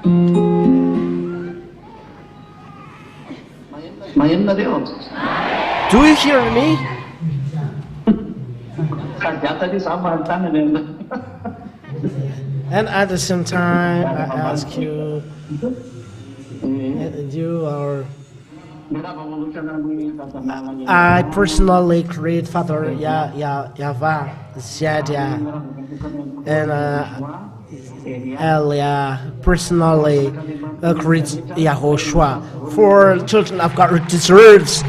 Do you hear me? And at the same time, I ask you, you are. I personally create Father Yahweh, Shadia, and Elia personally create Yahoshuah. For children of God who deserves,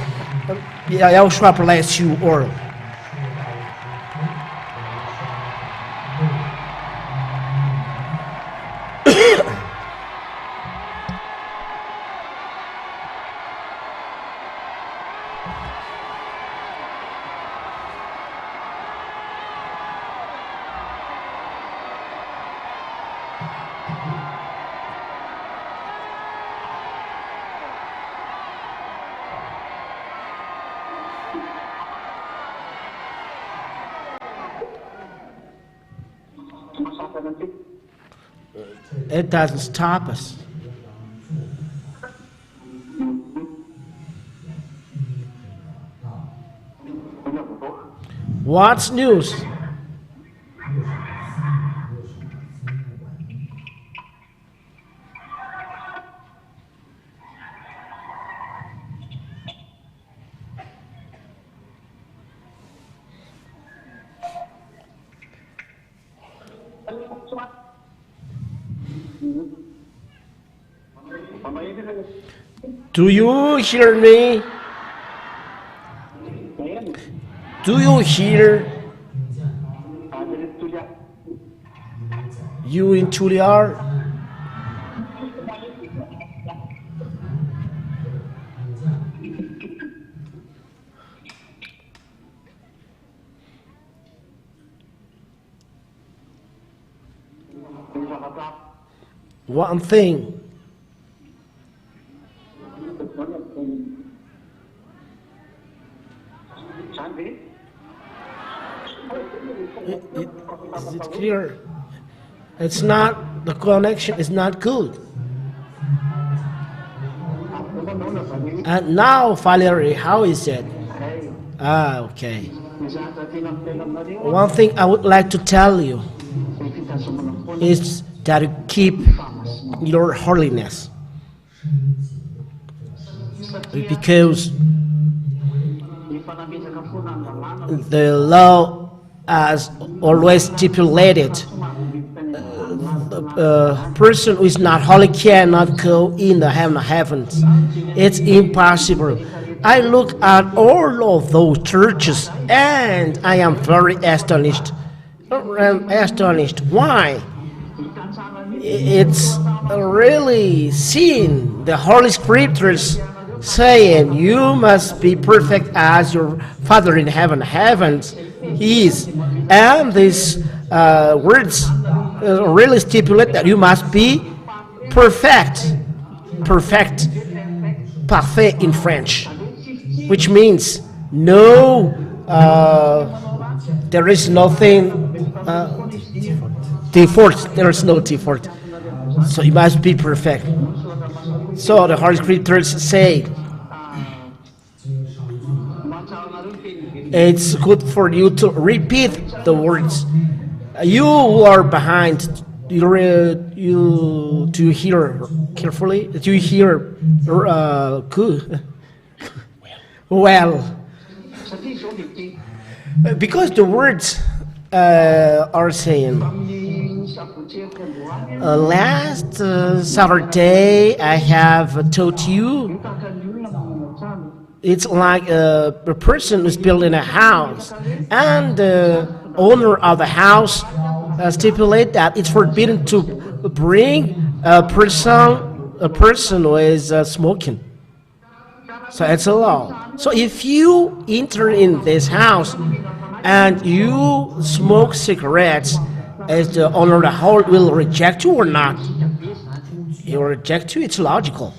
Yahoshuah bless you all. It doesn't stop us. What's news? Do you hear me? Do you hear? You in Juliar? One thing. Is it clear? It's not, the connection is not good. And now, Valerie, how is it? Okay. One thing I would like to tell you is that you keep your holiness. Because the law has always stipulated the person who is not holy cannot go in the heavens. It's impossible. I look at all of those churches and I am very astonished. Why? It's really seen the Holy Scriptures saying you must be perfect as your Father in heavens is, and these words really stipulate that you must be perfect, parfait in French, which means no, there is nothing default. There is no default. So you must be perfect. So the Holy Scriptures say it's good for you to repeat the words. You who are behind, do you hear carefully? Do you hear good? Well, because the words are saying, last Saturday I have told you, it's like a person who's building a house, and the owner of the house stipulate that it's forbidden to bring a person who is smoking. So it's a law. So if you enter in this house and you smoke cigarettes, is the owner of the house will reject you or not? He will reject you. It's logical.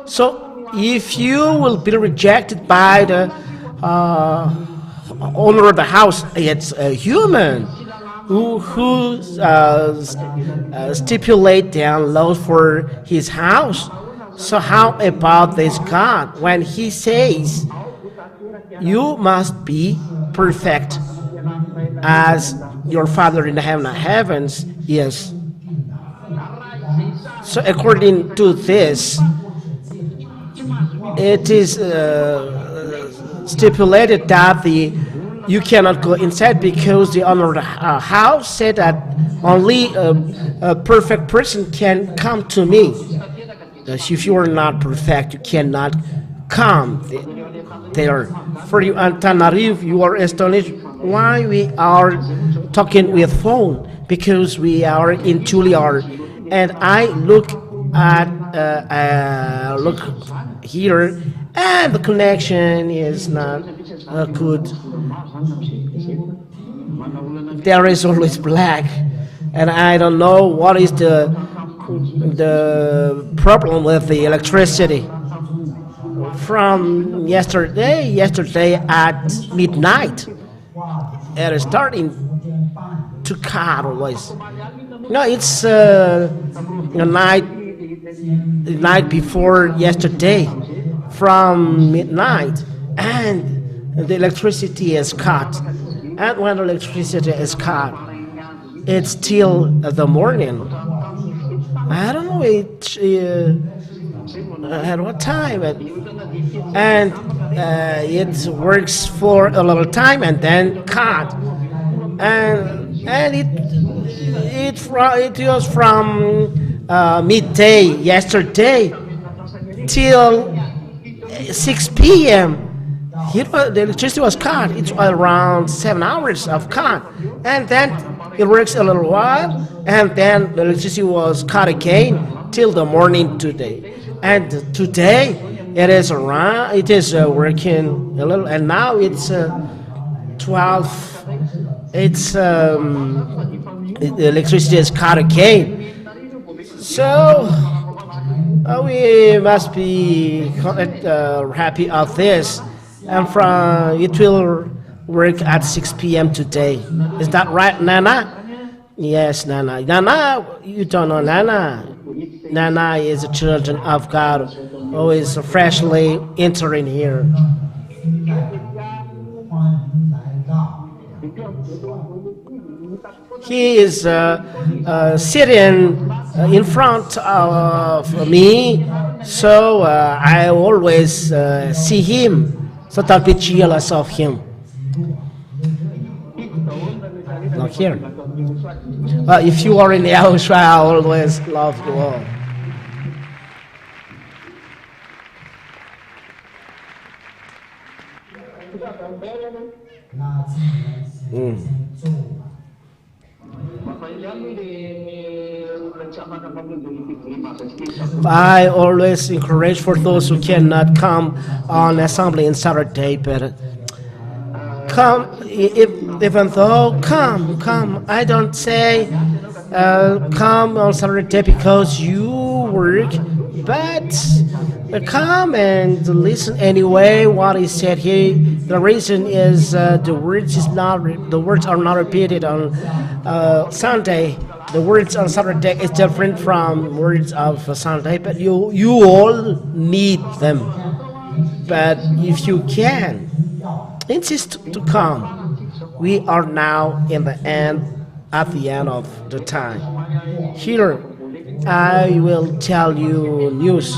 So if you will be rejected by the owner of the house, it's a human who stipulate down laws for his house. So how about this God when he says, you must be perfect as your Father in the heavens is. So according to this, it is stipulated that you cannot go inside because the owner of the house said that only a perfect person can come to me. If you are not perfect, you cannot come there. For you, Antanarif, you are astonished why we are talking with phone, because we are in Juilliard, and I look here, and the connection is not good. There is always black, and I don't know what is the problem with the electricity. From yesterday at midnight, it is starting to cut always. No, it's the night before yesterday, from midnight, and the electricity is cut. And when the electricity is cut, it's till the morning. I don't know at what time, and it works for a little time and then cut, and it was from midday yesterday till 6 p.m. The electricity was cut. It's around 7 hours of cut, and then it works a little while, and then the electricity was cut again till the morning today. And today it is working a little, and now it's 12. It's the electricity is cut again. So we must be happy of this, and it will work at 6 p.m. today. Is that right, Nana? Yes, Nana. Nana, you don't know Nana. Nana is a children of God, always freshly entering here. He is sitting in front of me, so I always see him, so I'll be jealous of him. Not here. If you are in Yahoshuah, I always love you all. I always encourage for those who cannot come on assembly on Saturday, but come, even though come. I don't say come on Saturday because you work, but come and listen anyway what is said here. The reason is the words are not repeated on Sunday. The words on Saturday is different from words of Sunday, but you all need them. But if you can, insist to come. We are now at the end of the time. Here, I will tell you news.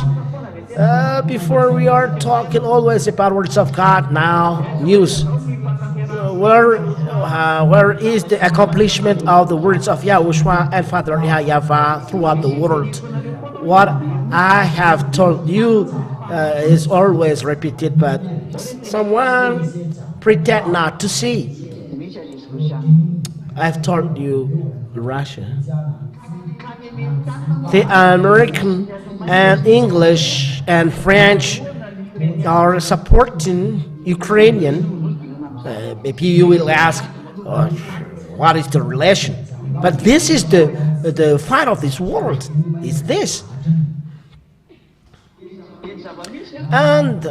Before we are talking always about words of God, now news. Where is the accomplishment of the words of Yahoshuah and Father Yahweh throughout the world? What I have told you is always repeated, but someone pretend not to see. I've told you Russia. The American and English and French are supporting Ukrainian. Maybe you will ask, what is the relation? But this is the fight of this world. Is this? And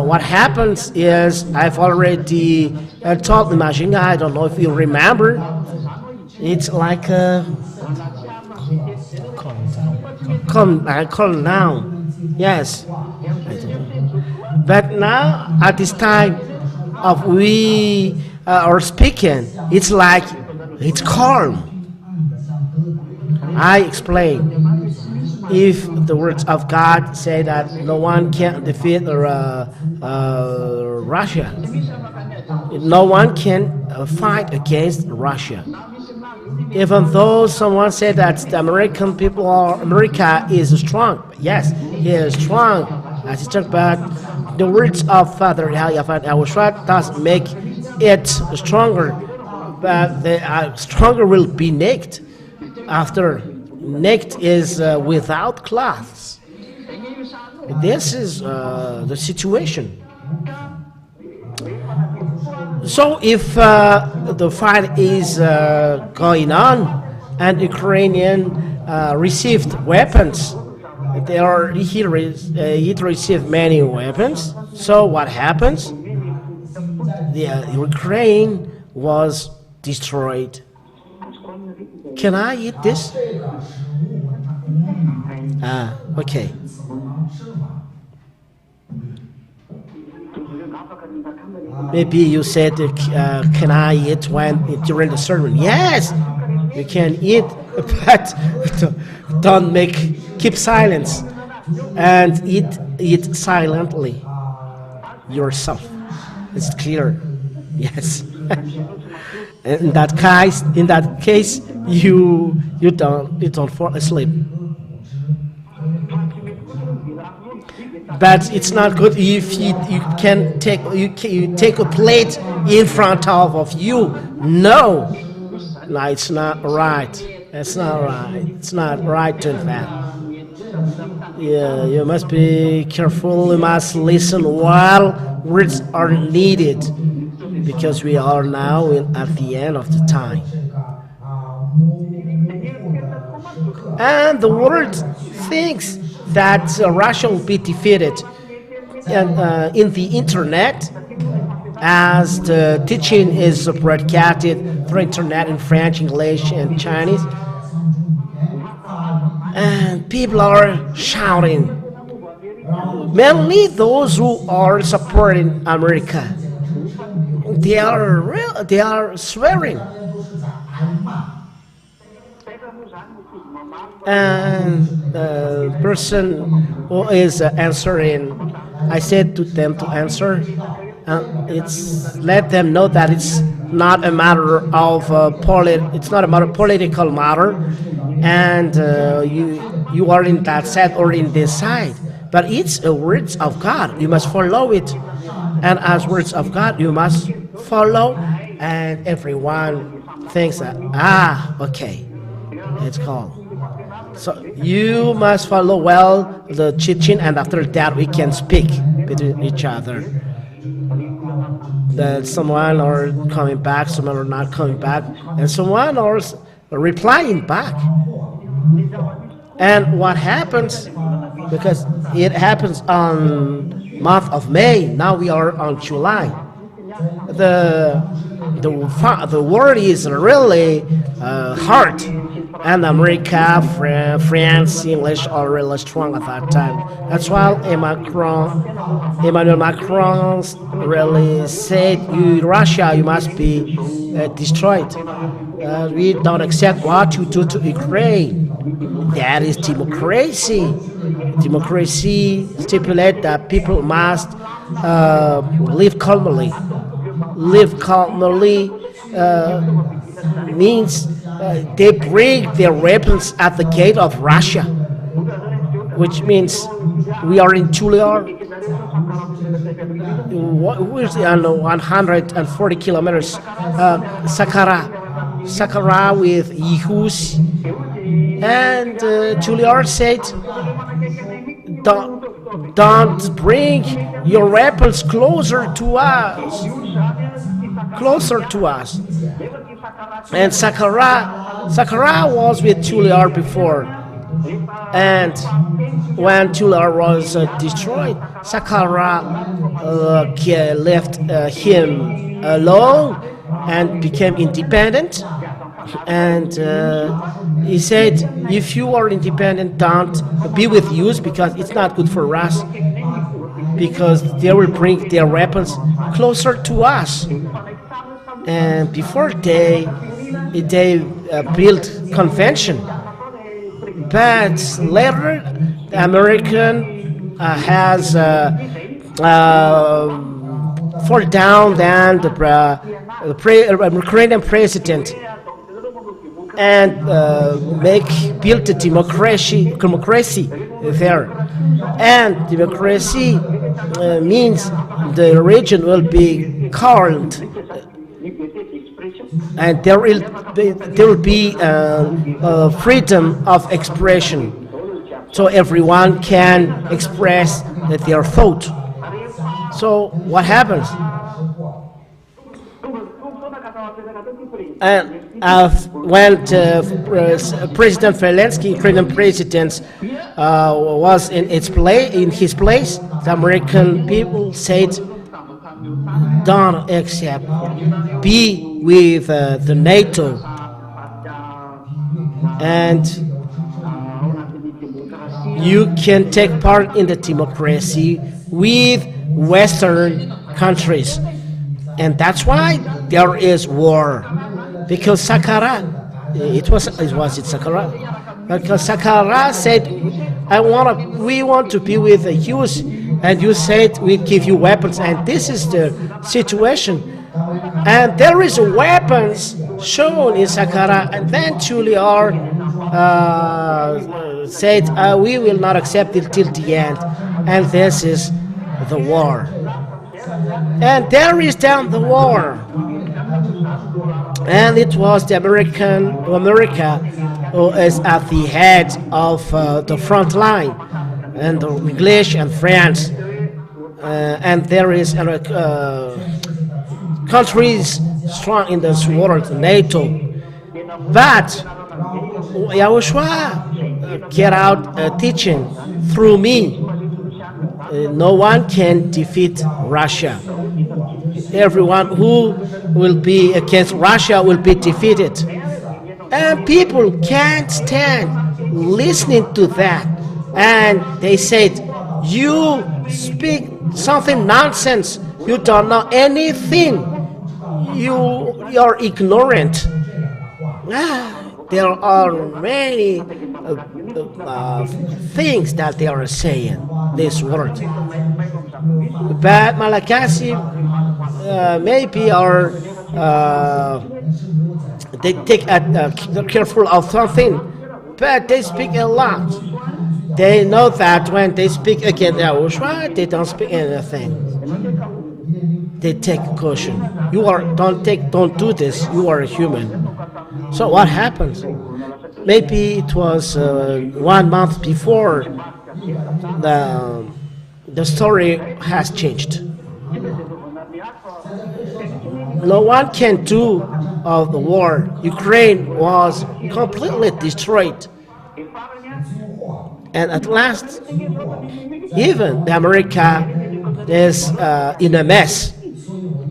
what happens is, I've already taught the machine guy, I don't know if you remember, it's like a call now, yes. But now, at this time of we are speaking, it's like, it's calm. I explain. If the words of God say that no one can defeat Russia, no one can fight against Russia. Even though someone said that the American people or America is strong, yes, he is strong, as he talked about, the words of Father Yahoshuah does make it stronger, but the stronger will be naked after. Naked is without clothes. This is the situation. So if the fight is going on and Ukrainian received weapons, he received many weapons. So what happens? The Ukraine was destroyed. Can I eat this? Okay. Maybe you said, can I eat during the sermon? Yes, you can eat, but don't keep silence and eat silently yourself. It's clear. Yes. In that case, you don't fall asleep. But it's not good if you take a plate in front of you. No, it's not right. It's not right. It's not right to do that. Yeah, you must be careful. You must listen while words are needed, because we are now at the end of the time. And the world thinks that Russia will be defeated. And in the internet, as the teaching is broadcasted through internet in French, English, and Chinese, and people are shouting, mainly those who are supporting America. They are swearing. And the person who is answering, I said to them to answer, let them know that it's not a matter of it's not a matter of political matter, and you are in that side or in this side, but it's a words of God. You must follow it, and as words of God, you must follow. And everyone thinks that okay, it's called. So you must follow well the teaching, and after that we can speak between each other. That someone are coming back, someone are not coming back, and someone are replying back. And what happens, because it happens on month of May, now we are on July. The world is really hard. And America, France, English are really strong at that time. That's why Emmanuel Macron really said, Russia, you must be destroyed. We don't accept what you do to Ukraine. That is democracy. Democracy stipulates that people must live calmly. Live calmly means they bring their weapons at the gate of Russia, which means we are in Julia, which is 140 kilometers, Saqqara with Yahus, and Julia said, don't bring your weapons closer to us. And Saqqara was with Julia before, And when Tula was destroyed, Saqqara left him alone and became independent. And he said, if you are independent, don't be with youth because it's not good for us, because they will bring their weapons closer to us. And before they built convention, but later the American has fall down than the Ukrainian president and build the democracy there. And democracy means the region will be calmed, and there will be freedom of expression, so everyone can express their thought. So what happens? When President Zelensky, Ukrainian president, was in his place, the American people said, "Don't accept. Be with the NATO, and you can take part in the democracy with Western countries." And that's why there is war, because Saqqara, was it Saqqara? Because Saqqara said, we want to be with the youth, and you said we give you weapons, and this is the situation. And there is weapons shown in Saqqara, and then Juliar said, we will not accept it till the end, and this is the war. And there is down the war, and it was America who is at the head of the front line, and the English and France, and there is countries strong in this world, NATO. But Yahoshuah get out teaching through me. No one can defeat Russia. Everyone who will be against Russia will be defeated. And people can't stand listening to that. And they said, you speak something nonsense. You don't know anything. You're ignorant. There are many things that they are saying this word. But Malagasy maybe are they they're careful of something, but they speak a lot. They know that when they speak against Yahoshuah, they don't speak anything. They take caution. Don't do this. You are a human. So what happens? Maybe it was 1 month before the story has changed. No one can do of the war. Ukraine was completely destroyed. And at last, even America is in a mess.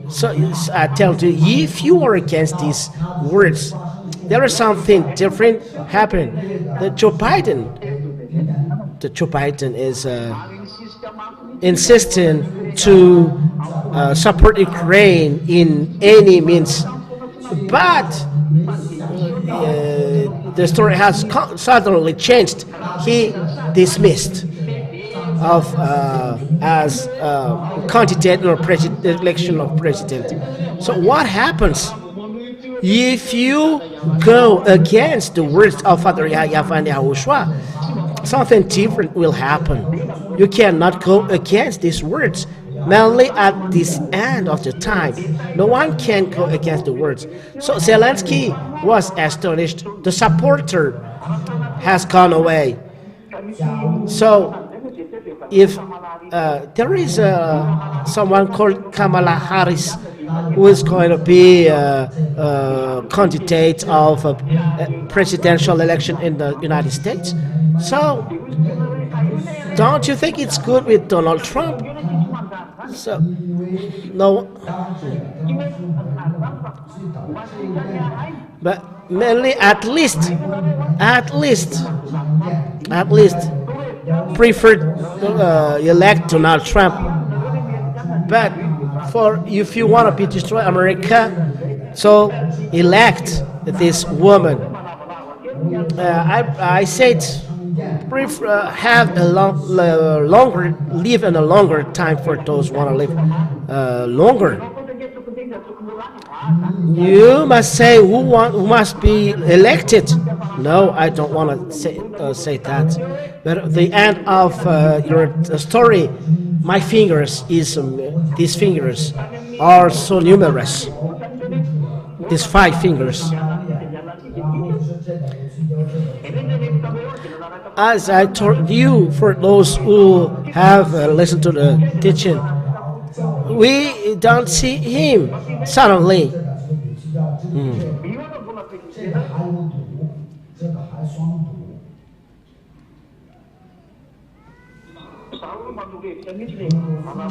So I tell you, if you are against these words, there is something different happening. Joe Biden is insisting to support Ukraine in any means, but the story has suddenly changed. He dismissed as candidate or election of president. So what happens if you go against the words of Father Yahoshuah? Something different will happen. You cannot go against these words. Mainly at this end of the time, no one can go against the words. So Zelensky was astonished. The supporter has gone away. So if there is someone called Kamala Harris, who is going to be candidate of a presidential election in the United States. So, don't you think it's good with Donald Trump? So, no, but mainly at least, prefer elect Donald Trump. But for if you want to destroy America, so elect this woman. I said prefer have a longer live in a longer time for those who want to live longer. You must say who must be elected. No, I don't want to say that. But at the end of your story, my fingers these fingers are so numerous. These 5 fingers. As I told you, for those who have listened to the teaching, we don't see him suddenly.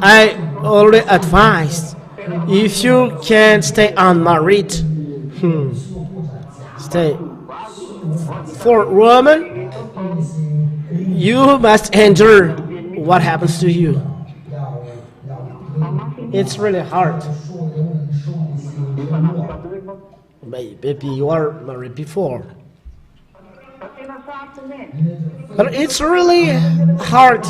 I already advised, if you can stay unmarried, stay. For women, you must endure what happens to you. It's really hard. Maybe you are married before. But it's really hard,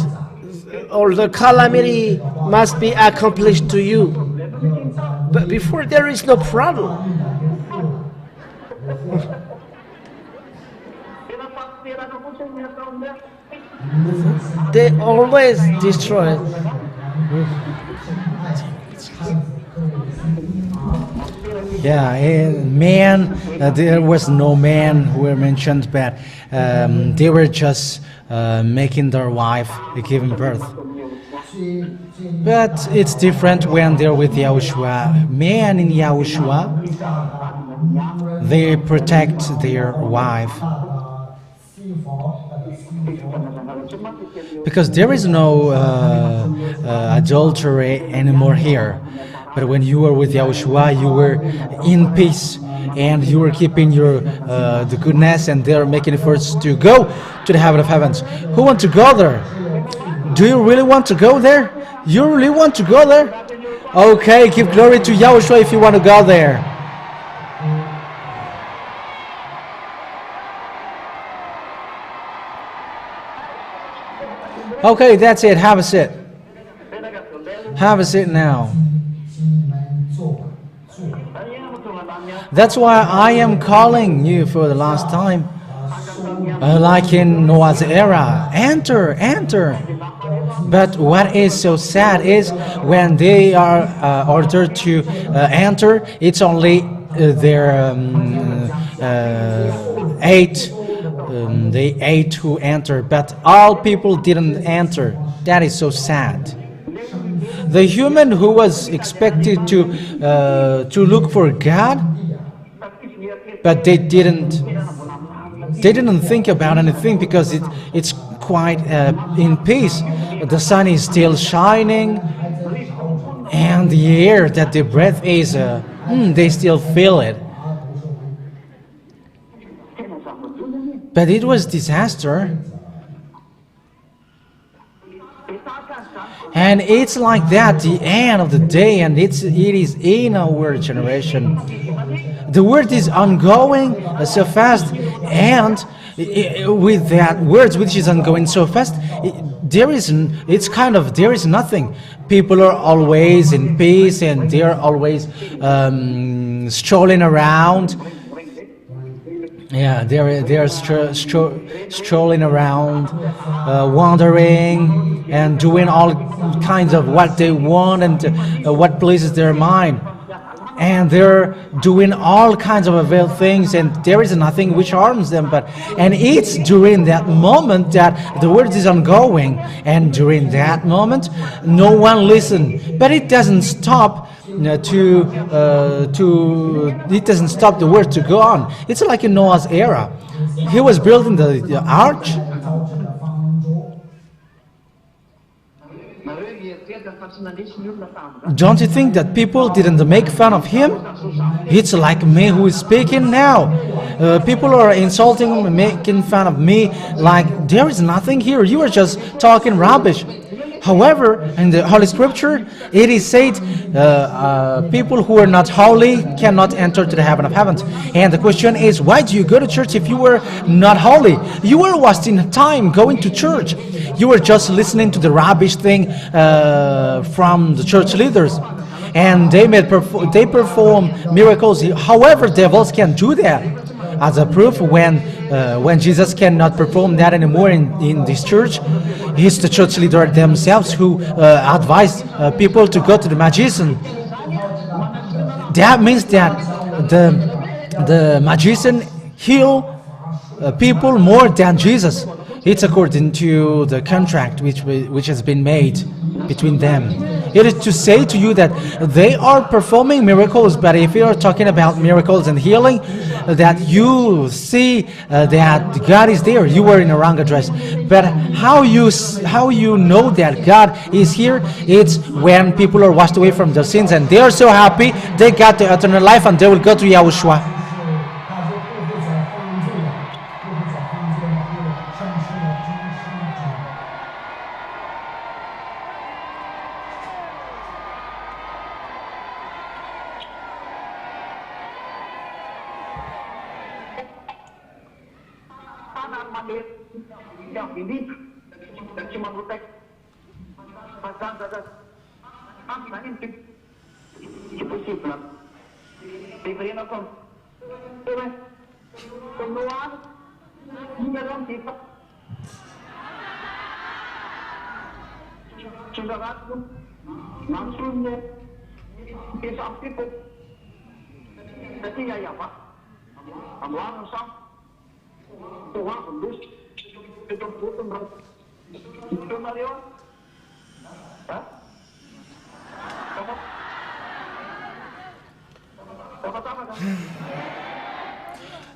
or the calamity must be accomplished to you. But before, there is no problem. They always destroy. Yeah, there was no man who were mentioned, but they were just making their wife giving birth. But it's different when they're with Yahoshuah. Men in Yahoshuah, they protect their wife. Because there is no adultery anymore here. But when you were with Yahoshuah, you were in peace, and you were keeping your the goodness, and they're making efforts to go to the heaven of heavens. Who want to go there? Do you really want to go there? You really want to go there? Okay, give glory to Yahoshuah if you want to go there. Okay, that's it. Have a seat. Have a seat now. That's why I am calling you for the last time. Like in Noah's era, enter, enter. But what is so sad is when they are ordered to enter, it's only their 8. They 8 who enter, but all people didn't enter. That is so sad. The human who was expected to look for God, but they didn't think about anything because it's quite in peace. The sun is still shining, and the air that they breathe is they still feel it. But it was disaster. And it's like that, the end of the day, and it is in our generation. The word is ongoing so fast, and with that words which is ongoing so fast, there is nothing. People are always in peace, and they are always strolling around. Yeah, they're strolling around, wandering, and doing all kinds of what they want and what pleases their mind. And they're doing all kinds of evil things, and there is nothing which harms them. And it's during that moment that the word is ongoing, and during that moment, no one listens. But it doesn't stop it doesn't stop the word to go on. It's like in Noah's era. He was building the arch. Don't you think that people didn't make fun of him? It's like me who is speaking now. People are insulting me, making fun of me, like there is nothing here. You are just talking rubbish. However, in the Holy Scripture, it is said, people who are not holy cannot enter to the heaven of heavens. And the question is, why do you go to church if you were not holy? You were wasting time going to church. You were just listening to the rubbish thing from the church leaders. And they perform miracles. However, devils can do that. As a proof, when Jesus cannot perform that anymore in this church, it's the church leader themselves who advise people to go to the magician. That means that the magician heal people more than Jesus. It's according to the contract which has been made between them. It is to say to you that they are performing miracles, but if you are talking about miracles and healing, that you see that God is there, you were in a wrong address. But how you know that God is here? It's when people are washed away from their sins and they are so happy they got the eternal life and they will go to Yahoshuah.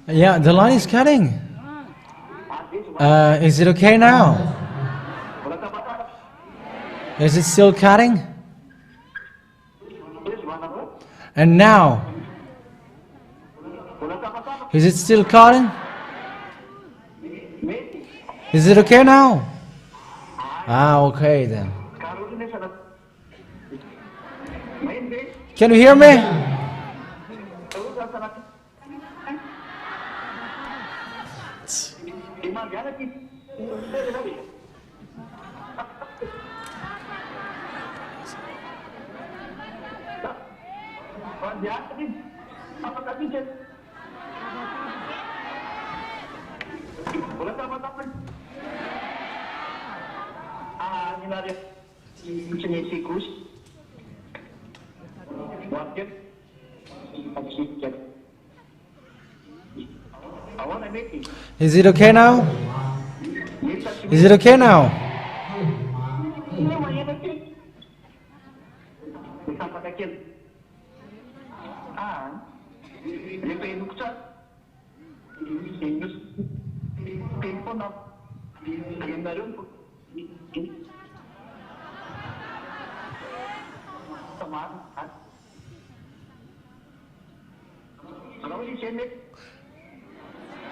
Yeah, the line is cutting. Is it okay now? Is it still cutting? And now? Is it still cutting? Is it okay now? Okay then. Can you hear me? Is it okay now? Is it okay now?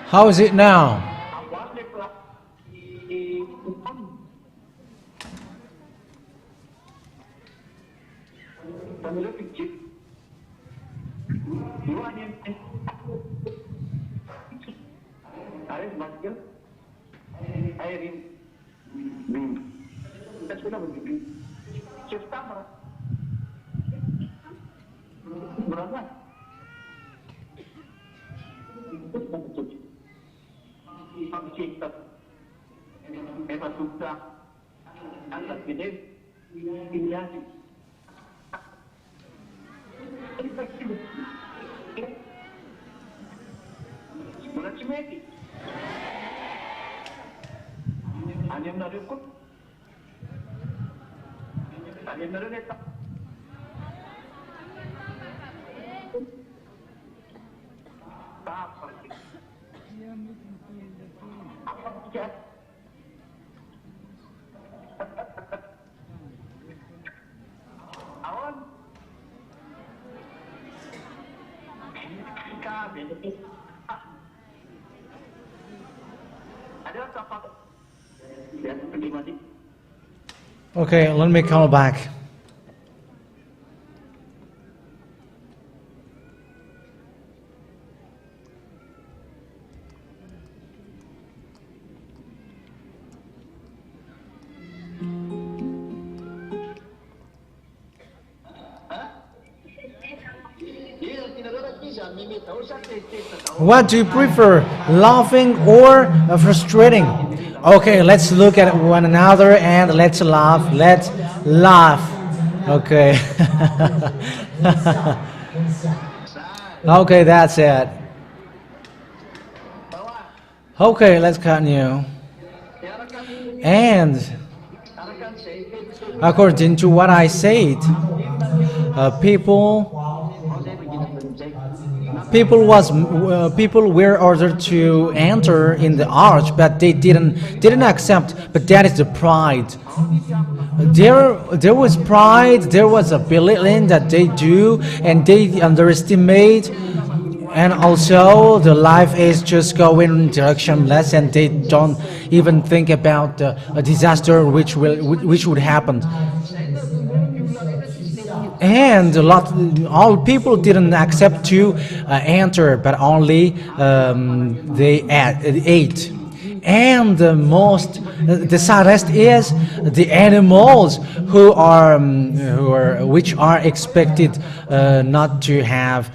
How is it now? Okay, let me call back. What do you prefer, laughing or frustrating? Okay, let's look at one another and let's laugh. Let's laugh. Okay. Okay, that's it. Okay, let's continue. And according to what I said, people were ordered to enter in the arch, but they didn't accept. But that is the pride. There was pride. There was a belittling that they do, and they underestimate. And also, the life is just going directionless, and they don't even think about a disaster which would happen. And all people didn't accept to enter, but only they ate. And the saddest is the animals which are expected not to have,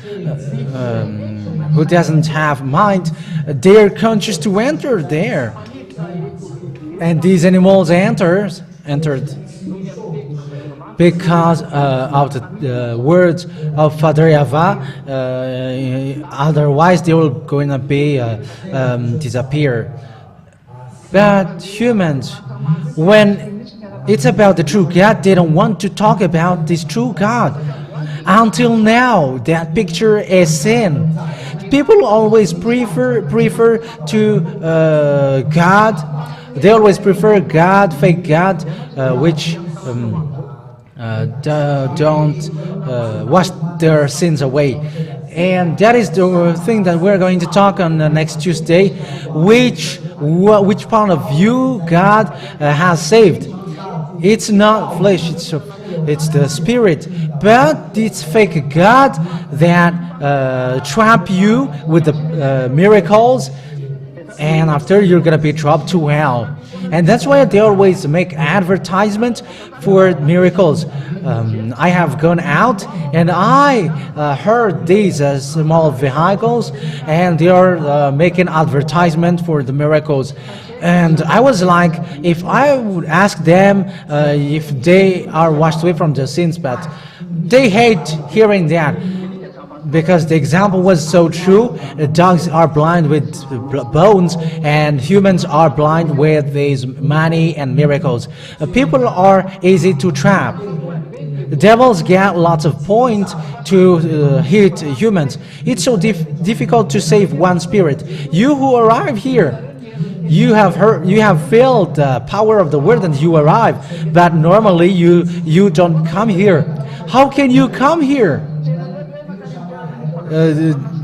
who doesn't have mind, they're conscious to enter there. And these animals entered because of the words of Father Yahweh, otherwise they will going to be disappear. But humans, when it's about the true God, they don't want to talk about this true God. Until now, that picture is sin. People always prefer to God. They always prefer God, fake God, which don't wash their sins away. And that is the thing that we're going to talk on next Tuesday. Which part of you God has saved? It's not flesh, it's the spirit. But it's fake God that trap you with the miracles, and after you're gonna be dropped to hell. And that's why they always make advertisement for miracles. I have gone out and I heard these small vehicles, and they are making advertisement for the miracles. And I was like, if I would ask them if they are washed away from their sins, but they hate hearing that. Because the example was so true. Dogs are blind with bones, and humans are blind with these money and miracles. People are easy to trap. The devils get lots of points to hit humans. It's so difficult to save one spirit. You who arrive here, you have felt the power of the word and you arrive. But normally you don't come here. How can you come here?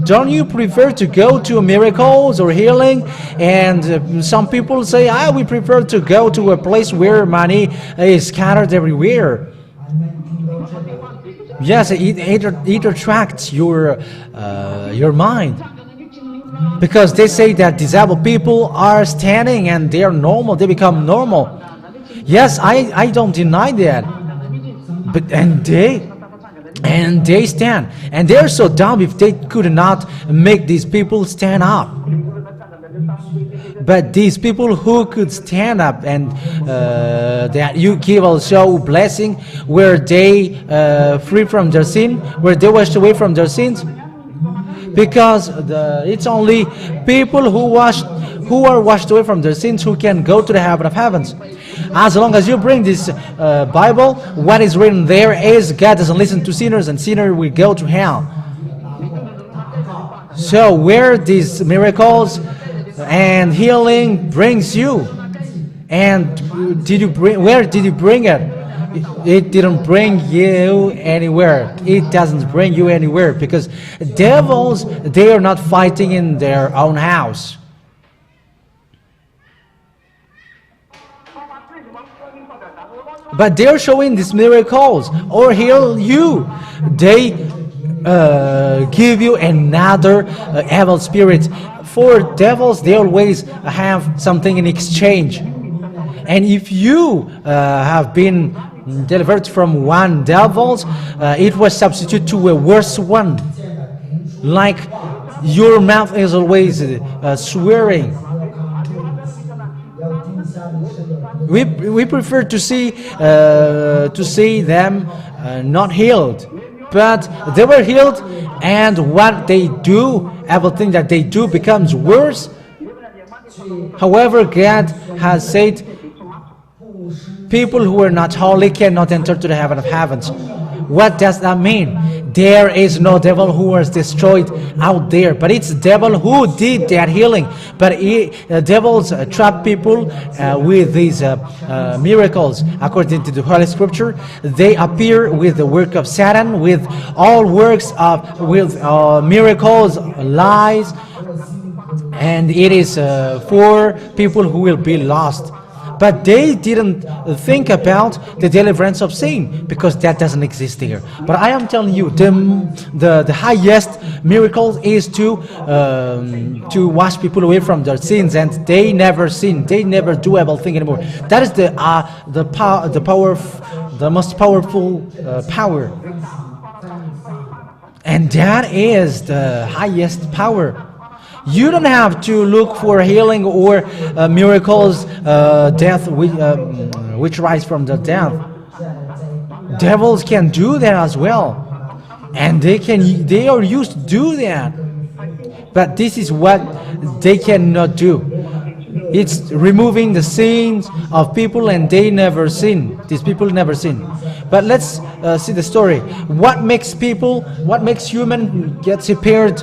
Don't you prefer to go to miracles or healing? And some people say, we prefer to go to a place where money is scattered everywhere. Yes, it attracts your mind. Because they say that disabled people are standing and they are normal, they become normal. Yes, I don't deny that. But and they stand, and they're so dumb if they could not make these people stand up. But these people who could stand up, and that you give also blessing, where they free from their sin, where they washed away from their sins, because it's only people who are washed away from their sins who can go to the heaven of heavens. As long as you bring this Bible, what is written there is God doesn't listen to sinners, and sinners will go to hell. So where these miracles, and healing brings you. And where did you bring it? It didn't bring you anywhere. It doesn't bring you anywhere because devils, they are not fighting in their own house. But they're showing these miracles or heal you. They give you another evil spirit. For devils, they always have something in exchange. And if you have been delivered from one devil, it was substituted to a worse one. Like your mouth is always swearing. We prefer to see them not healed, but they were healed, and what they do, everything that they do becomes worse. However, God has said, people who are not holy cannot enter to the heaven of heavens. What does that mean? There is no devil who was destroyed out there, but it's the devil who did that healing. But devils trap people with these miracles. According to the Holy Scripture, they appear with the work of Satan, with all works of miracles, lies, and it is for people who will be lost. But they didn't think about the deliverance of sin, because that doesn't exist here. But I am telling you, the highest miracle is to wash people away from their sins, and they never sin. They never do evil thing anymore. That is the most powerful power, and that is the highest power. You don't have to look for healing or miracles, death which rise from the death. Devils can do that as well, and they are used to do that. But this is what they cannot do. It's removing the sins of people, and they never sin. These people never sin. But let's see the story. What makes human get separated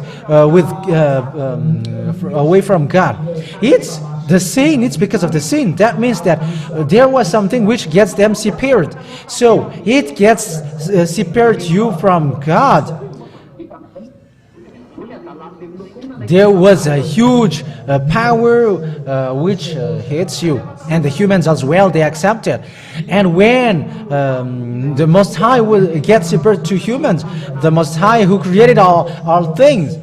away from God? It's the sin. It's because of the sin. That means that there was something which gets them separated. So it gets separated you from God. There was a huge power which hits you, and the humans as well, they accept it. And when the Most High will get separated to humans, the Most High who created all things,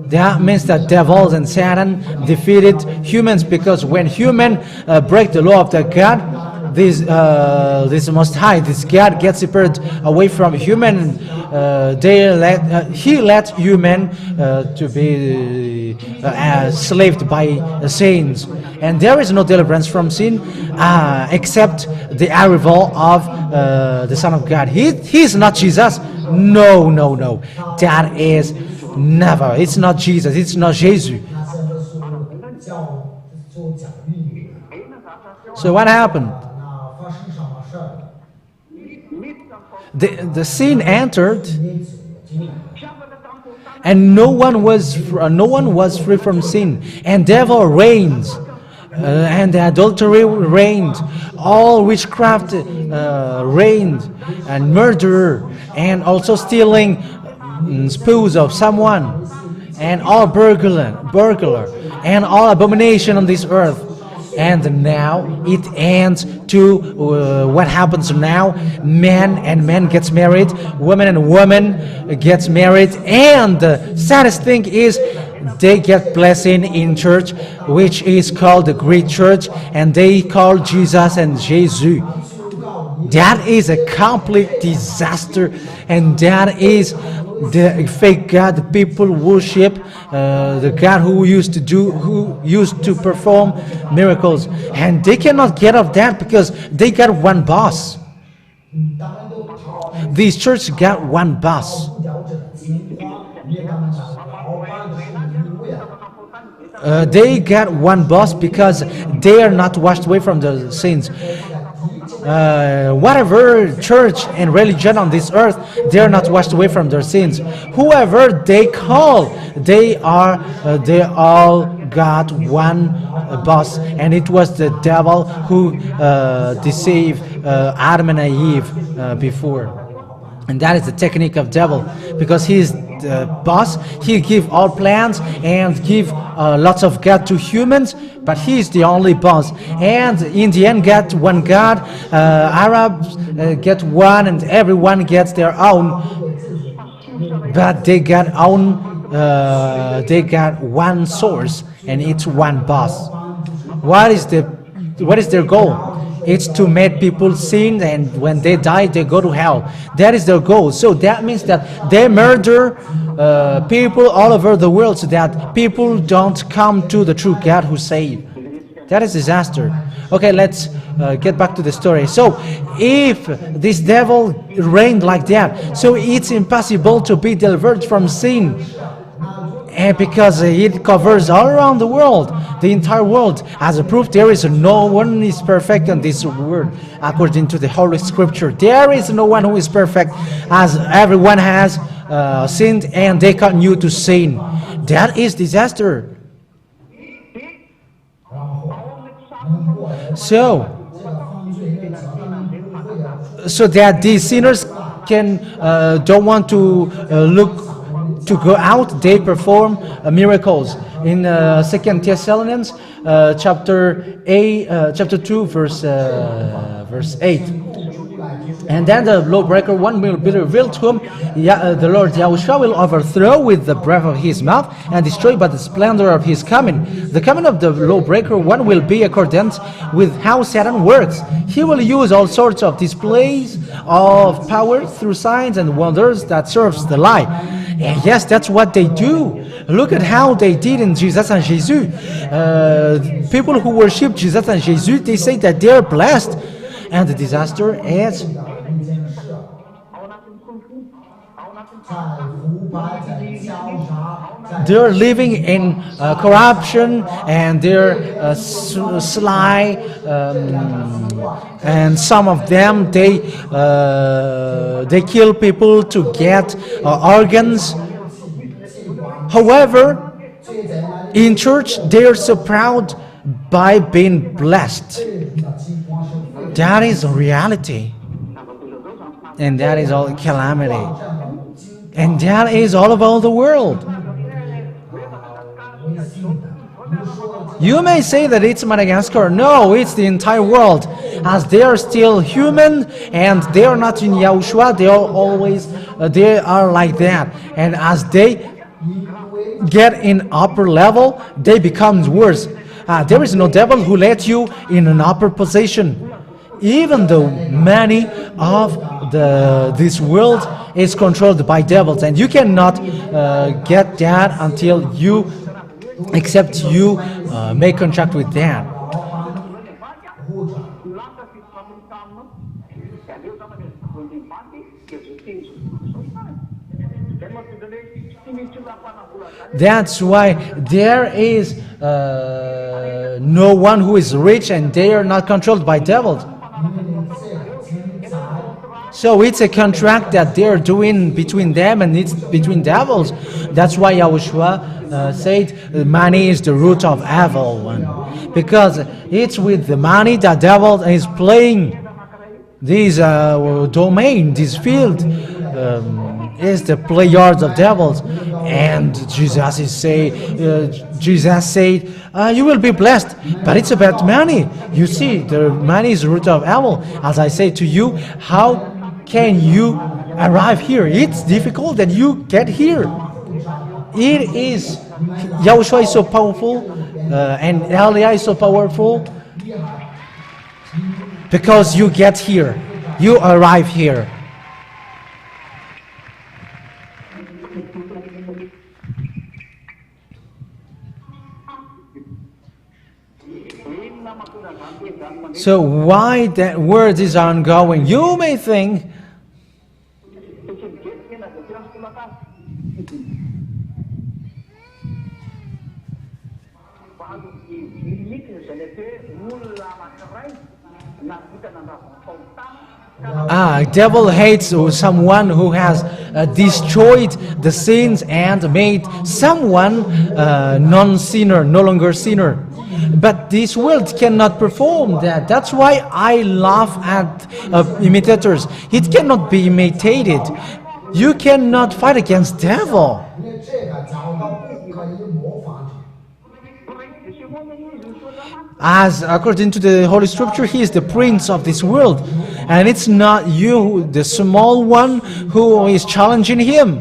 that means that devils and Satan defeated humans, because when human break the law of the God, this Most High, this God gets separated away from human. He let human to be enslaved by sins, and there is no deliverance from sin except the arrival of the Son of God. He is not Jesus. No. That is never. It's not Jesus. It's not Jesus. So what happened? The sin entered, and no one was free from sin, and devil reigns, and the adultery reigned, all witchcraft reigned, and murder, and also stealing spoils of someone, and all burglar, and all abomination on this earth. And now it ends to what happens now. Man and man gets married, woman and woman gets married, and the saddest thing is they get blessing in church, which is called the great church, and they call Jesus and Jesus. That is a complete disaster, and that is the fake God. The people worship the God who used to perform miracles, and they cannot get off that because they got one boss. These churches got one boss. They got one boss because they are not washed away from their sins. whatever church and religion on this earth, they are not washed away from their sins. Whoever they call, they all got one boss, and it was the devil who deceived Adam and Eve before. And that is the technique of devil, because he is the boss. He give all plans and give lots of God to humans, but he is the only boss. And in the end, get one God. Arabs get one, and everyone gets their own. But they got one source, and it's one boss. What is their goal? It's to make people sin, and when they die, they go to hell. That is their goal. So that means that they murder people all over the world, so that people don't come to the true God who saved. That is disaster. Okay, let's get back to the story. So, if this devil reigned like that, so it's impossible to be delivered from sin. And because it covers all around the world, the entire world. As a proof, there is no one is perfect in this world. According to the Holy Scripture, there is no one who is perfect, as everyone has sinned and they continue to sin. That is disaster. So that these sinners don't want to to go out, they perform miracles. In 2 Thessalonians chapter 2 verse 8. And then the lawbreaker one will be revealed, to whom the Lord Yahoshuah will overthrow with the breath of his mouth and destroy by the splendor of his coming. The coming of the lawbreaker one will be accordant with how Satan works. He will use all sorts of displays of power through signs and wonders that serves the lie. And yes, that's what they do. Look at how they did in Jesus and Jesus. People who worship Jesus and Jesus, they say that they are blessed. And the disaster is they're living in corruption, and they're sly, and some of them they kill people to get organs. However, in church they are so proud by being blessed. That is a reality, and that is all calamity, and that is all about the world. You may say that it's Madagascar. No, it's the entire world, as they are still human and they are not in Yahoshuah. They are always they are like that, and as they get in upper level, they become worse. There is no devil who let you in an upper position. Even though many of this world is controlled by devils, and you cannot get that until you make contract with that. That's why there is no one who is rich, and they are not controlled by devils. So it's a contract that they're doing between them, and it's between devils. That's why Yahoshuah said money is the root of evil one, because it's with the money that devil is playing this domain, this field. Is the play yards of devils, and Jesus said, you will be blessed, but it's about money. You see, the money is the root of evil. As I say to you, how can you arrive here? It's difficult that you get here. It is. Yahoshuah is so powerful, and Elia is so powerful, because you get here, you arrive here. So why that word is ongoing? You may think Devil hates someone who has destroyed the sins and made someone non-sinner, no longer sinner. But this world cannot perform that. That's why I laugh at imitators. It cannot be imitated. You cannot fight against devil. As according to the Holy Scripture, he is the prince of this world. And it's not you, the small one, who is challenging him.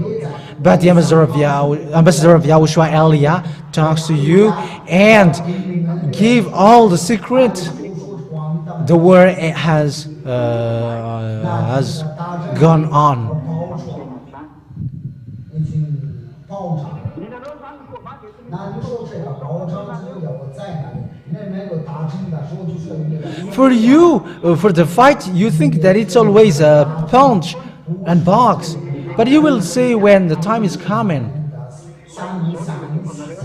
But the ambassador of Yahoshuah, Elia, talks to you and give all the secret. The war has gone on. For you, for the fight, you think that it's always a punch and box. But you will see when the time is coming.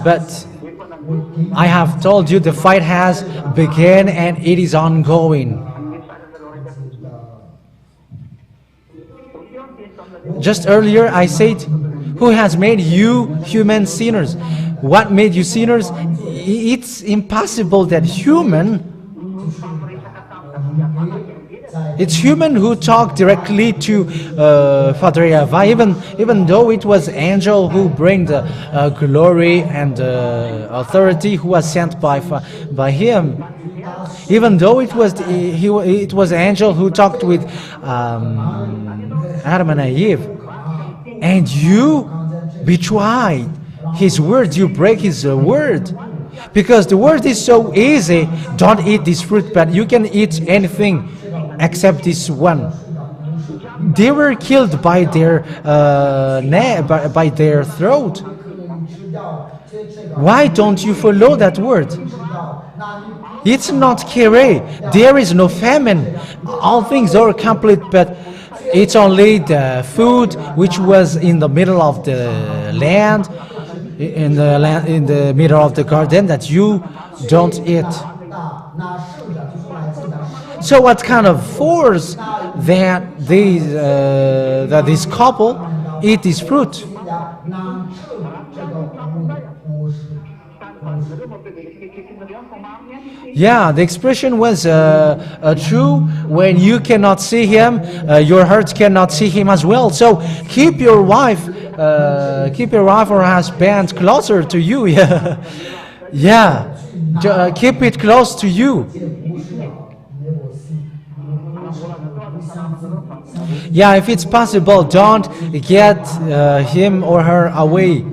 But I have told you the fight has begun and it is ongoing. Just earlier I said, who has made you human sinners? What made you sinners? It's impossible that it's human who talk directly to Father Yahweh, even though it was angel who bring the glory and authority who was sent by him. Even though it was angel who talked with Adam and Eve, and you betrayed his word, you break his word. Because the word is so easy, don't eat this fruit, but you can eat anything except this one. They were killed by their by their throat. Why don't you follow that word? It's not kere. There is no famine. All things are complete, but it's only the food which was in the middle of the land, in the middle of the garden, that you don't eat. So what kind of force that this couple eat this fruit? Yeah, the expression was true. When you cannot see him, your heart cannot see him as well. So keep your wife or husband closer to you. Yeah, keep it close to you. Yeah, if it's possible, don't get him or her away.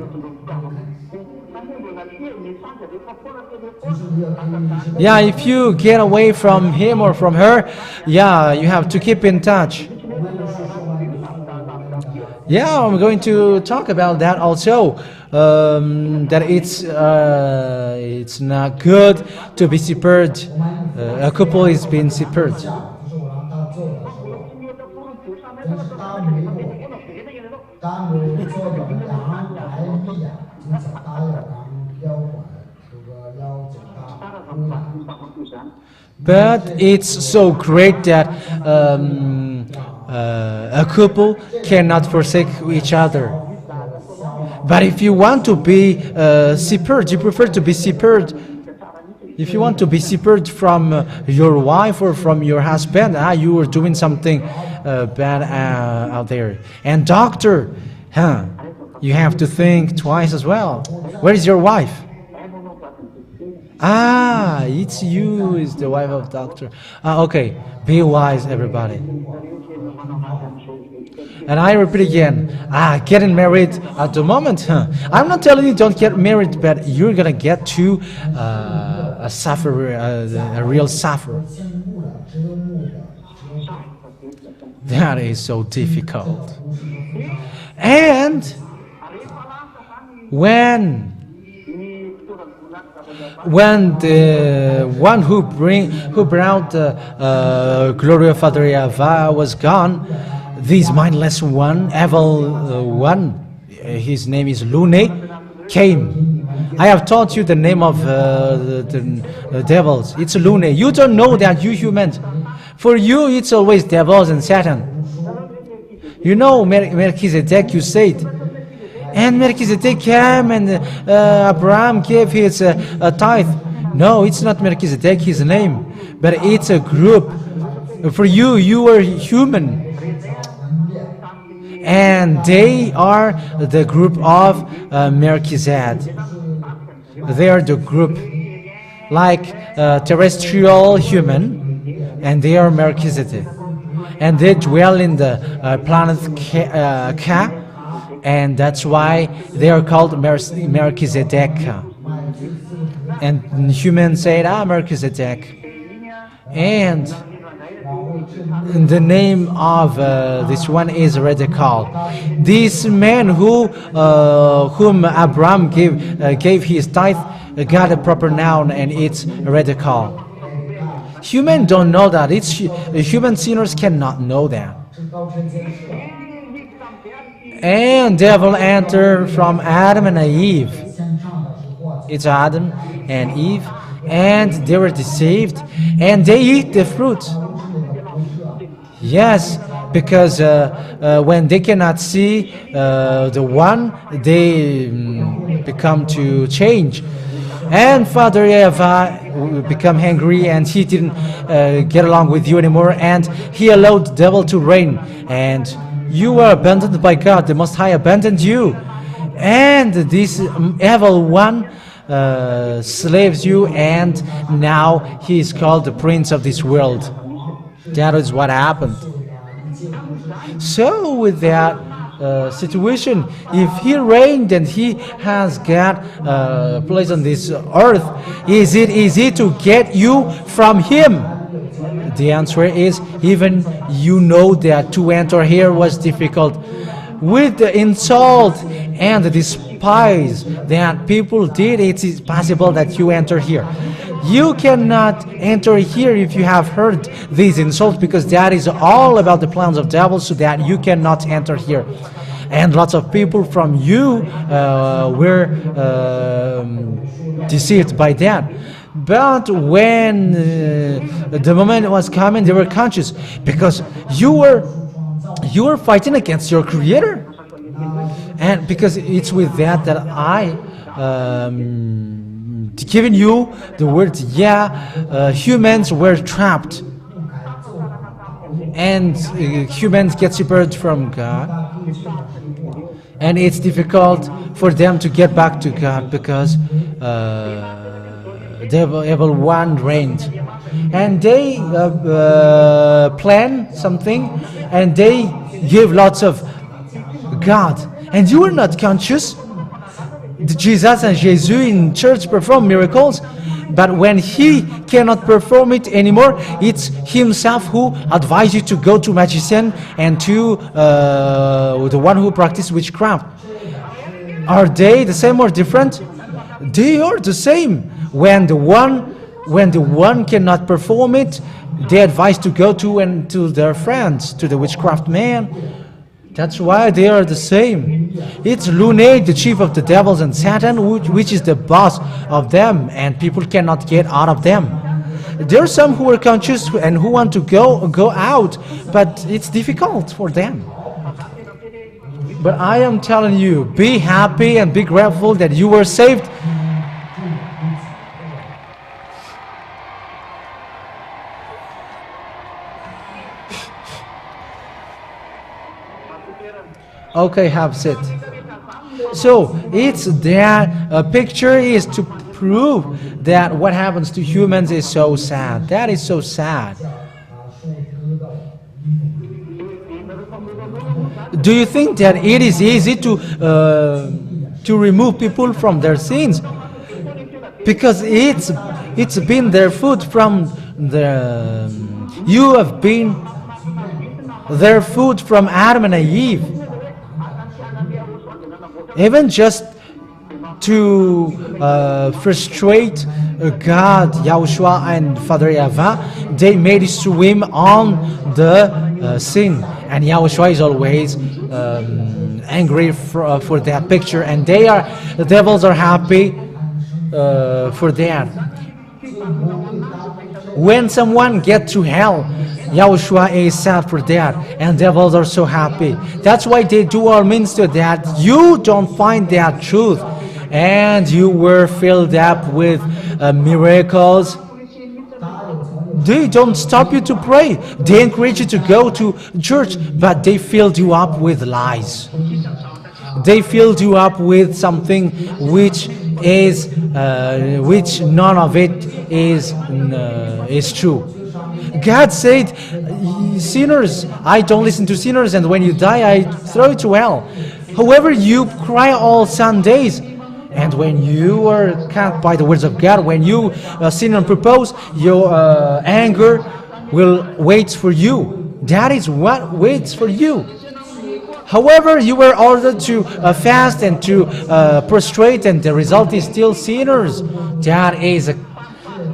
Yeah, if you get away from him or from her, yeah, you have to keep in touch. Yeah, I'm going to talk about that also. That it's not good to be separated. A couple is being separated. But it's so great that a couple cannot forsake each other. But if you want to be separated, you prefer to be separated. If you want to be separated from your wife or from your husband, you are doing something bad out there. And doctor, you have to think twice as well. Where is your wife? It's you is the wife of doctor. Okay, be wise, everybody. And I repeat again, getting married at the moment, I'm not telling you don't get married, but you're gonna get to a sufferer, a real sufferer. That is so difficult. And when the one who brought the glory of Father Yahweh was gone, this mindless one, evil one, his name is Lune, came. I have taught you the name of the devils. It's Lune. You don't know that, you humans. For you, it's always devils and Satan. You know, Melchizedek, you said. And Melchizedek came and Abraham gave his tithe. No, it's not Melchizedek, his name, but it's a group. For you, you are human. And they are the group of Melchizedek. They are the group like terrestrial human, and they are Melchizedek. And they dwell in the planet Ka, and that's why they are called Melchizedek. And humans say, Melchizedek. And the name of this one is radical. This man whom Abraham gave his tithe got a proper noun, and it's radical. Humans don't know that. Human sinners cannot know that. And devil entered from Adam and Eve. It's Adam and Eve, and they were deceived, and they eat the fruit. Yes, because when they cannot see the one, they become to change. And Father Eva become angry, and he didn't get along with you anymore, and he allowed the devil to reign. And you were abandoned by God. The Most High abandoned you. And this evil one slaves you, and now he is called the prince of this world. That is what happened. So with that situation, if he reigned and he has got a place on this earth, is it easy to get you from him? The answer is, even you know that to enter here was difficult. With the insult and the despise that people did, it is possible that you enter here. You cannot enter here if you have heard these insults, because that is all about the plans of devils, so that you cannot enter here. And lots of people from you were deceived by that. But when the moment was coming, they were conscious, because you were fighting against your Creator. And because it's with that I giving you the word, humans were trapped, and humans get separated from God, and it's difficult for them to get back to God, because the evil one reigned, and they plan something, and they give lots of God, and you were not conscious. Jesus and Jesus in church perform miracles, but when he cannot perform it anymore, it's himself who advises you to go to magician and to the one who practices witchcraft. Are they the same or different? They are the same. When the one cannot perform it, they advise to go to their friends, to the witchcraft man. That's why they are the same. It's Lunate, the chief of the devils, and Satan, which is the boss of them, and people cannot get out of them. There are some who are conscious and who want to go out, but it's difficult for them. But I am telling you, be happy and be grateful that you were saved. Okay, have sit. So it's there. A picture is to prove that what happens to humans is so sad. That is so sad. Do you think that it is easy to remove people from their sins? Because it's been their food from the. You have been their food from Adam and Eve. Even just to frustrate God, Yahoshuah, and Father Eva, they made us swim on the sin. And Yahoshuah is always angry for that picture, and the devils are happy for that. When someone gets to hell, Yahushua is sad for that, and devils are so happy. That's why they do all means to that you don't find that truth, and you were filled up with miracles. They don't stop you to pray. They encourage you to go to church, but they filled you up with lies. They filled you up with something which none of it is true. God said, sinners, I don't listen to sinners, and when you die, I throw you to hell. However, you cry all Sundays, and when you are cut by the words of God, when you sin and propose, your anger will wait for you. That is what waits for you. However, you were ordered to fast and to prostrate, and the result is still sinners. That is a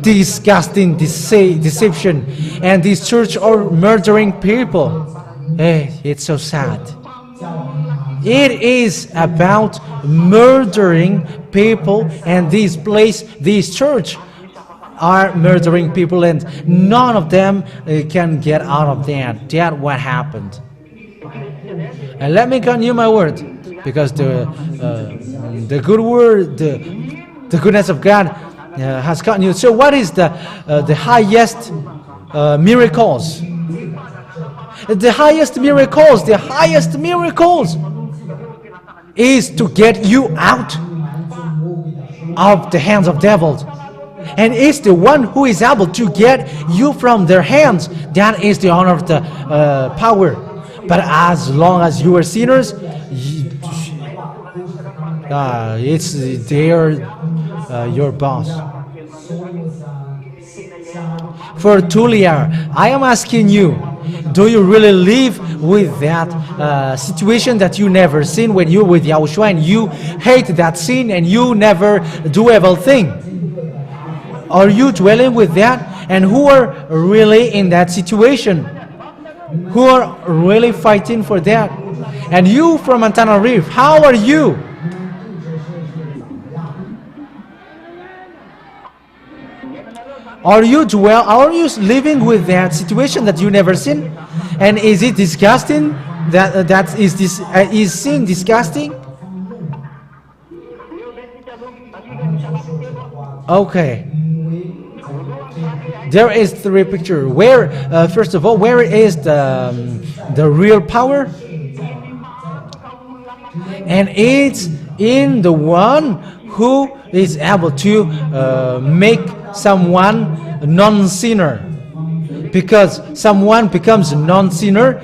disgusting deception. And this church are murdering people. It's so sad. It is about murdering people, and this place, this church, are murdering people, and none of them can get out of that. That's what happened. And let me continue my word, because the good word, the goodness of God has continued. So, what is the highest miracles? The highest miracles is to get you out of the hands of devils. And it's the one who is able to get you from their hands. That is the honor of the power. But as long as you are sinners, they are your boss. For Tulia, I am asking you, do you really live with that situation that you never sin when you're with Yahushuah, and you hate that sin and you never do evil thing? Are you dwelling with that? And who are really in that situation? Who are really fighting for that? And you from Antananarivo, how are you? Are you living with that situation that you never seen? And is it disgusting? Is sin disgusting? Okay. There is three pictures. Where, first of all, where is the real power? And it's in the one who is able to make someone non-sinner. Because someone becomes a non-sinner,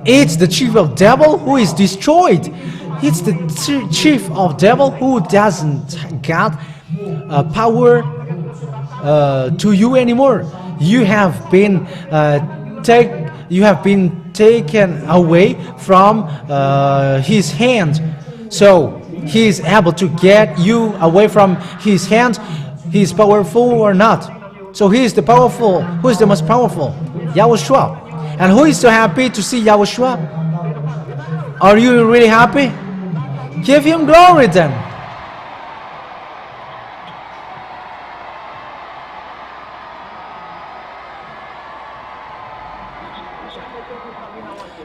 it's the chief of devil who is destroyed. It's the chief of devil who doesn't got power to you anymore. You have been taken away from his hand. So he is able to get you away from his hand. He is powerful or not. So he is the powerful. Who is the most powerful? Yahushuah. And who is so happy to see Yahushuah? Are you really happy? Give him glory then.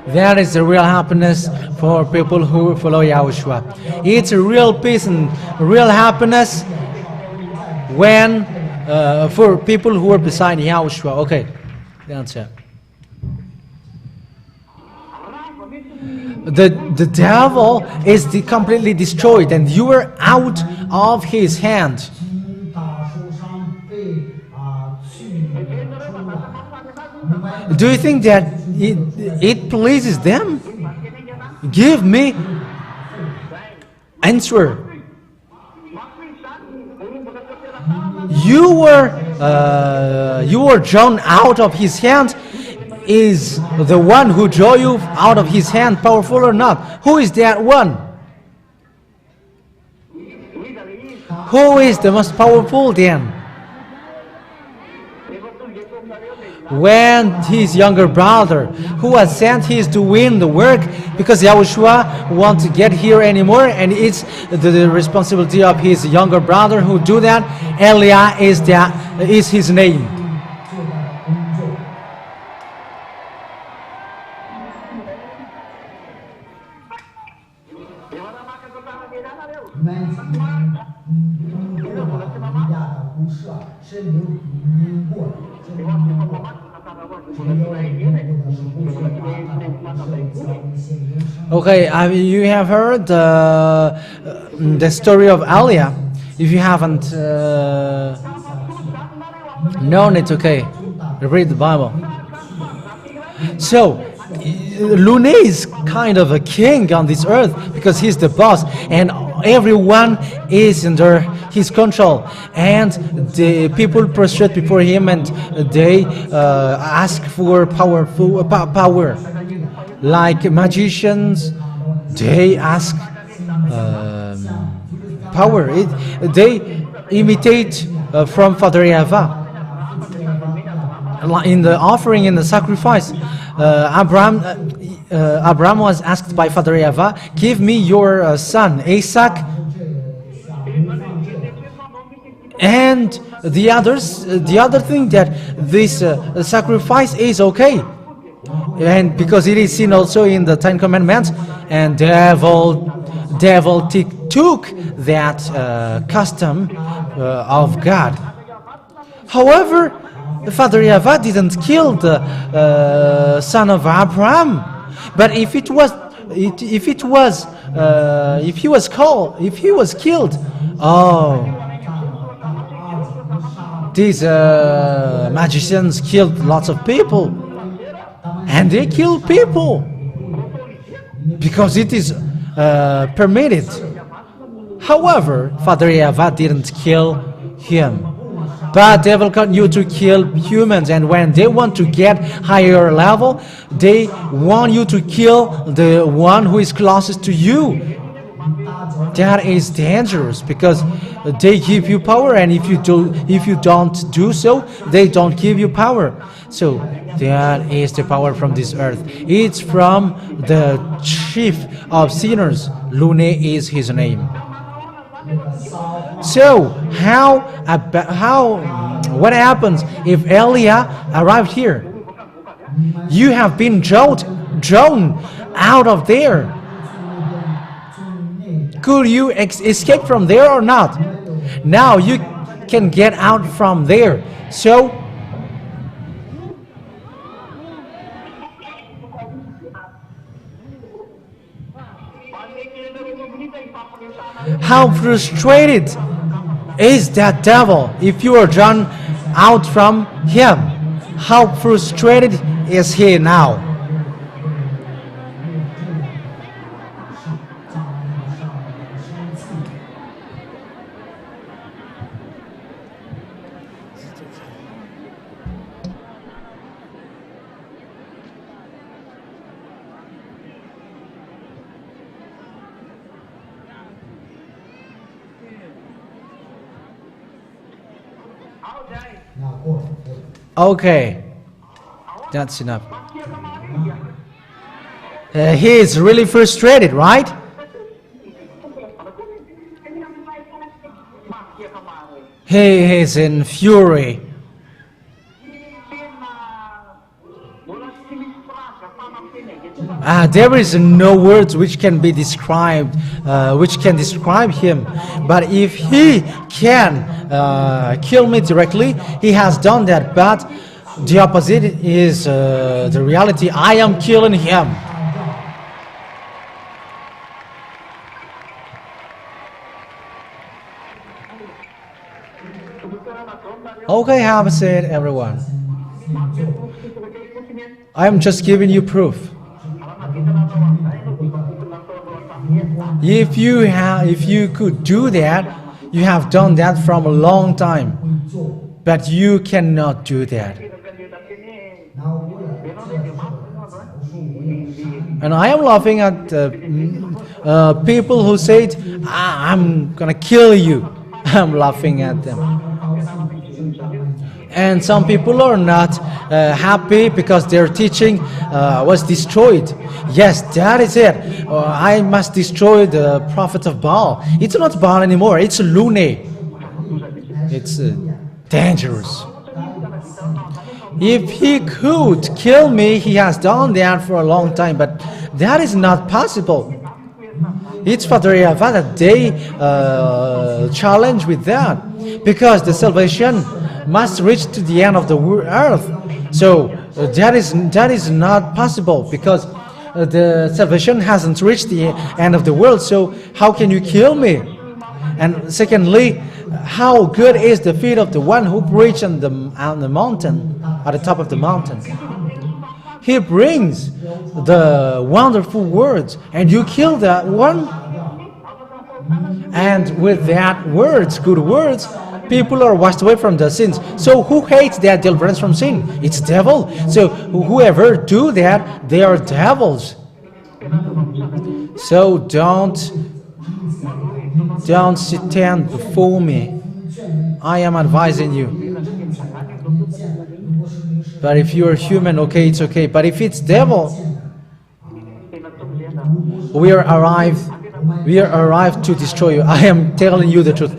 That is the real happiness for people who follow Yahushuah. It's a real peace and real happiness when for people who are beside Yahushuah. Okay, that's it. The devil is completely destroyed, and you are out of his hand. Do you think that it pleases them? Give me answer. You were drawn out of his hand. Is the one who drew you out of his hand powerful or not? Who is that one? Who is the most powerful then? when his younger brother, who has sent his to win the work, because Yahoshuah won't get here anymore, and it's the responsibility of his younger brother who do that. Elia is his name. Okay, you have heard the story of Elia. If you haven't known it, okay, read the Bible. So, Lune is kind of a king on this earth because he's the boss, and everyone is under his control. And the people prostrate before him, and they ask for power. Like magicians, they ask power. They imitate from Father Yahweh. In the offering, in the sacrifice, Abraham was asked by Father Yahweh, "Give me your son Isaac." And the other thing that this sacrifice is okay, and because it is seen also in the Ten Commandments, and devil took that custom of God. However, Father Yahweh didn't kill the son of Abraham, but if he was killed, these magicians killed lots of people, and they kill people because it is permitted. However, Father Yahweh didn't kill him. But devil continue to kill humans, and when they want to get higher level, they want you to kill the one who is closest to you. That is dangerous because they give you power, and if you don't do so, they don't give you power. So that is the power from this earth. It's from the chief of sinners. Lune is his name. So what happens if Elia arrived here? You have been drawn out of there. Could you escape from there or not? Now you can get out from there. So how frustrated is that devil if you are drawn out from him? How frustrated is he now? Okay, that's enough. He is really frustrated, right? He is in fury. There is no words which can be described, which can describe him. But if he can kill me directly, he has done that. But the opposite is the reality. I am killing him. Okay, have a seat, everyone. I am just giving you proof. If you could do that, you have done that from a long time. But you cannot do that. And I am laughing at people who said, I'm gonna kill you. I'm laughing at them. And some people are not happy because their teaching was destroyed. Yes, that is it. I must destroy the prophet of Baal. It's not Baal anymore. It's Lune. It's dangerous. If he could kill me, he has done that for a long time, but that is not possible. It's Father Yahweh that they challenge with that, because the salvation must reach to the end of the earth. So that is not possible, because the salvation hasn't reached the end of the world. So how can you kill me? And secondly, how good is the feet of the one who preached on the mountain, at the top of the mountain? He brings the wonderful words, and you kill that one. And with that words, good words, people are washed away from the sins. So who hates that deliverance from sin? It's devil. So whoever do that, they are devils. So don't stand before me. I am advising you. But if you are human, okay, it's okay. But if it's devil, we are arrived to destroy you. I am telling you the truth.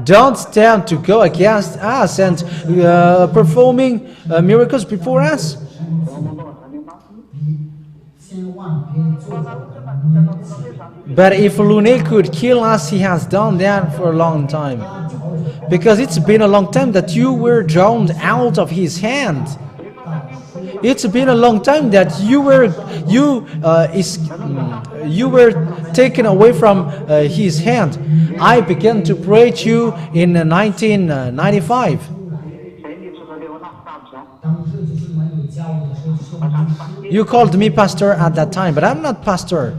Don't stand to go against us and performing miracles before us. But if Lune could kill us, he has done that for a long time. Because it's been a long time that you were drawn out of his hand. It's been a long time that you were taken away from his hand. I began to pray to you in 1995. You called me pastor at that time, but I'm not pastor.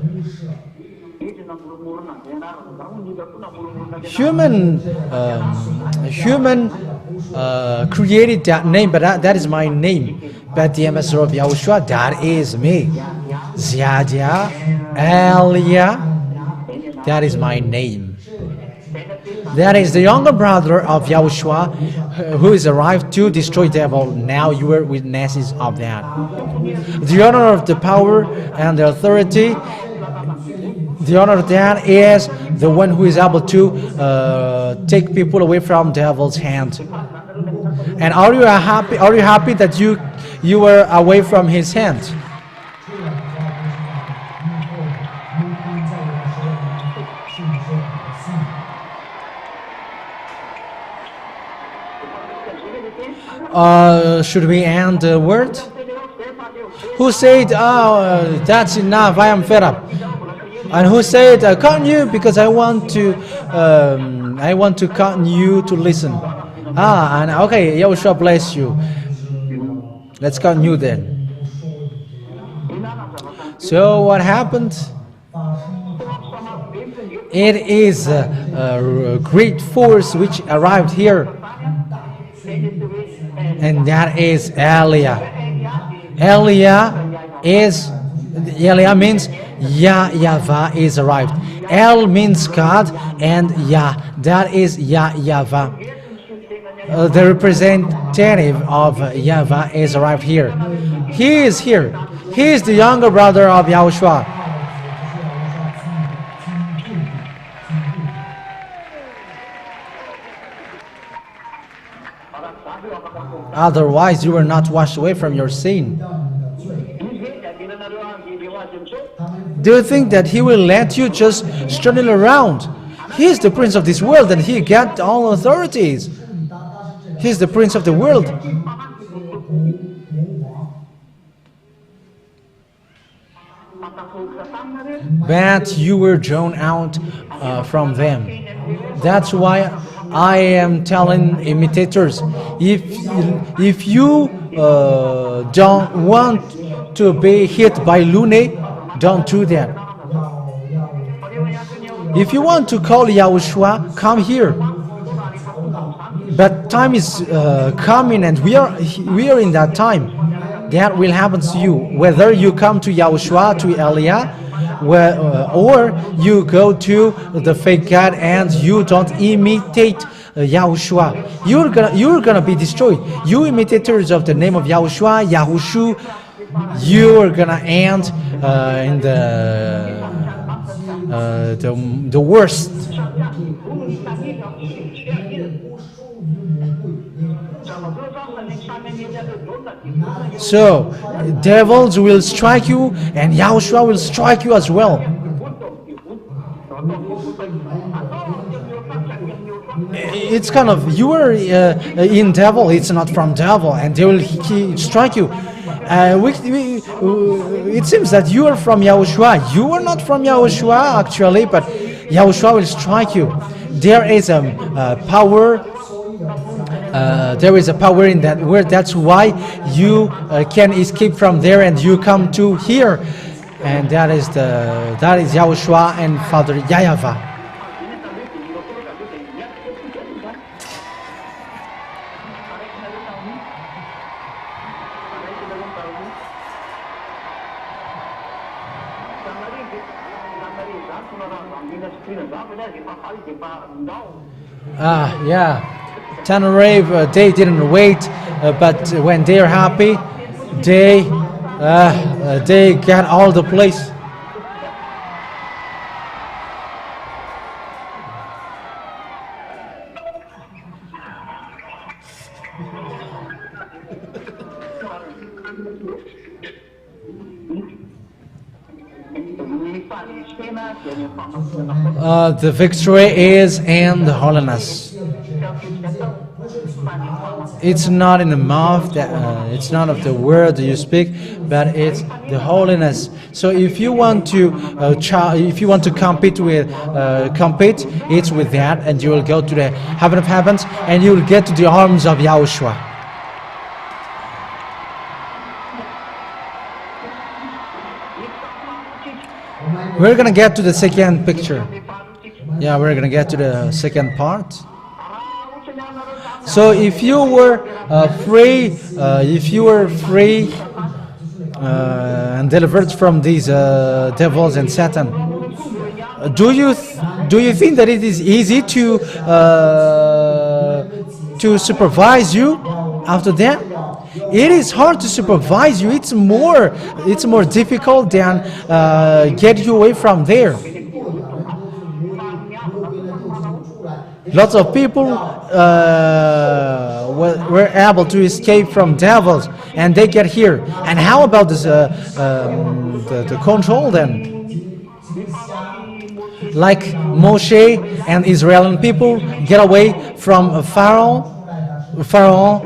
Human created that name, but that is my name. But the ambassador of Yahoshuah, that is me. Ziadia, Elia, that is my name. That is the younger brother of Yahoshuah, who is arrived to destroy devil. Now you are witnesses of that. The honor of the power and the authority, the honor of that is the one who is able to take people away from devil's hand. And are you happy? Are you happy that you were away from his hand? Should we end the word? Who said, "Oh, that's enough. I am fed up." And who said, "Continue because I want to continue to listen." And okay, Yahoshuah bless you. Let's continue then. So what happened? It is a great force which arrived here, and that is Elia. Elia means Yahweh is arrived. El means God, and Yah, that is Yahweh. The representative of Yahweh is arrived here. He is here. He is the younger brother of Yahoshuah. Otherwise, you were not washed away from your sin. Do you think that he will let you just strutting around? He is the prince of this world, and he got all authorities. He is the prince of the world. But you were drawn out from them. That's why I am telling imitators, if you don't want to be hit by Lune, don't do that. If you want to call Yahoshuah, come here. But time is coming, and we are in that time. That will happen to you, whether you come to Yahoshuah, to Elia, or you go to the fake God and you don't imitate Yahushua. You're gonna be destroyed. You imitators of the name of Yahushua, Yahoshuah, you are gonna end in the worst. So devils will strike you, and Yahushua will strike you as well. It's kind of, you are in devil, it's not from devil, and they will strike you. It seems that you are from Yahushua. You are not from Yahushua actually, but Yahushua will strike you. There is a power. There is a power in that word. That's why you can escape from there and you come to here, and that is Yahushua and Father Yahweh. Yeah. Tanarave, they didn't wait, but when they're happy, they get all the place. The victory is in the holiness. It's not in the mouth, it's not of the word you speak, but it's the holiness. So if you want to compete, it's with that, and you will go to the heaven of heavens, and you will get to the arms of Yahushua. We're gonna get to the second picture. Yeah, we're gonna get to the second part. So if you were free, and delivered from these devils and Satan, do you think that it is easy to supervise you after that? It is hard to supervise you. It's more difficult than get you away from there. Lots of people were able to escape from devils, and they get here. And how about this, the control then? Like Moshe and Israeli people get away from Pharaoh. Pharaoh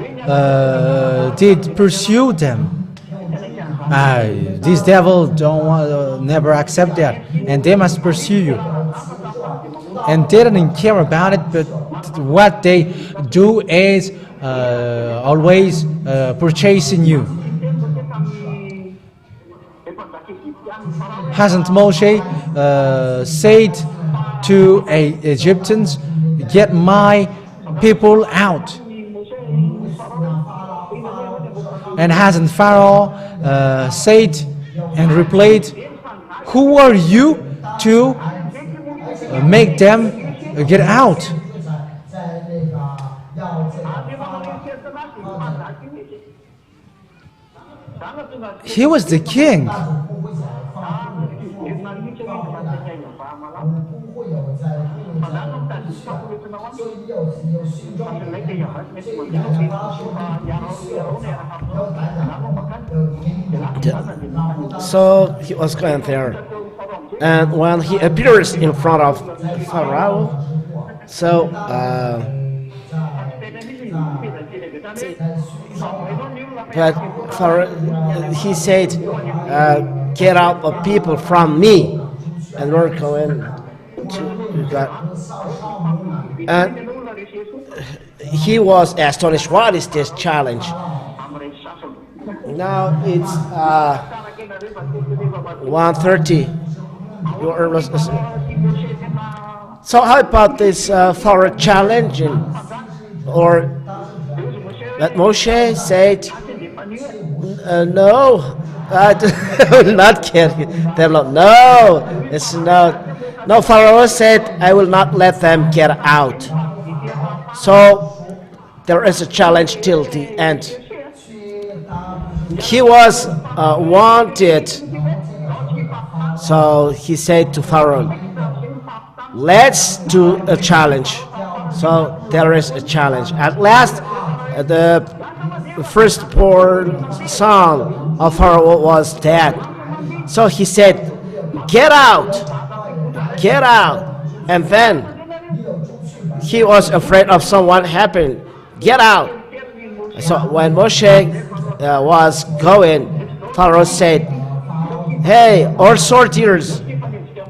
did pursue them. These devils never accept that, and they must pursue you. And they didn't care about it, but what they do is always purchasing you. Hasn't Moshe said to Egyptians, "Get my people out"? And hasn't Pharaoh said and replied, "Who are you to make them get out?" He was the king. So he was going there, and when he appears in front of Pharaoh, so but Pharaoh, he said, "Get out the people from me," and we're going to that. And he was astonished. What is this challenge? Now it's 1:30. So how about this Pharaoh challenging, or that Moshe said, "No, I will not kill them." No, it's not. No, Pharaoh said, "I will not let them get out." So there is a challenge till the end. He was wanted, so he said to Pharaoh, let's do a challenge. So there is a challenge. At last, the firstborn son of Pharaoh was dead. So he said, get out, get out. And then he was afraid of someone happening. Get out. So when Moshe was going, Pharaoh said, hey, all sorters,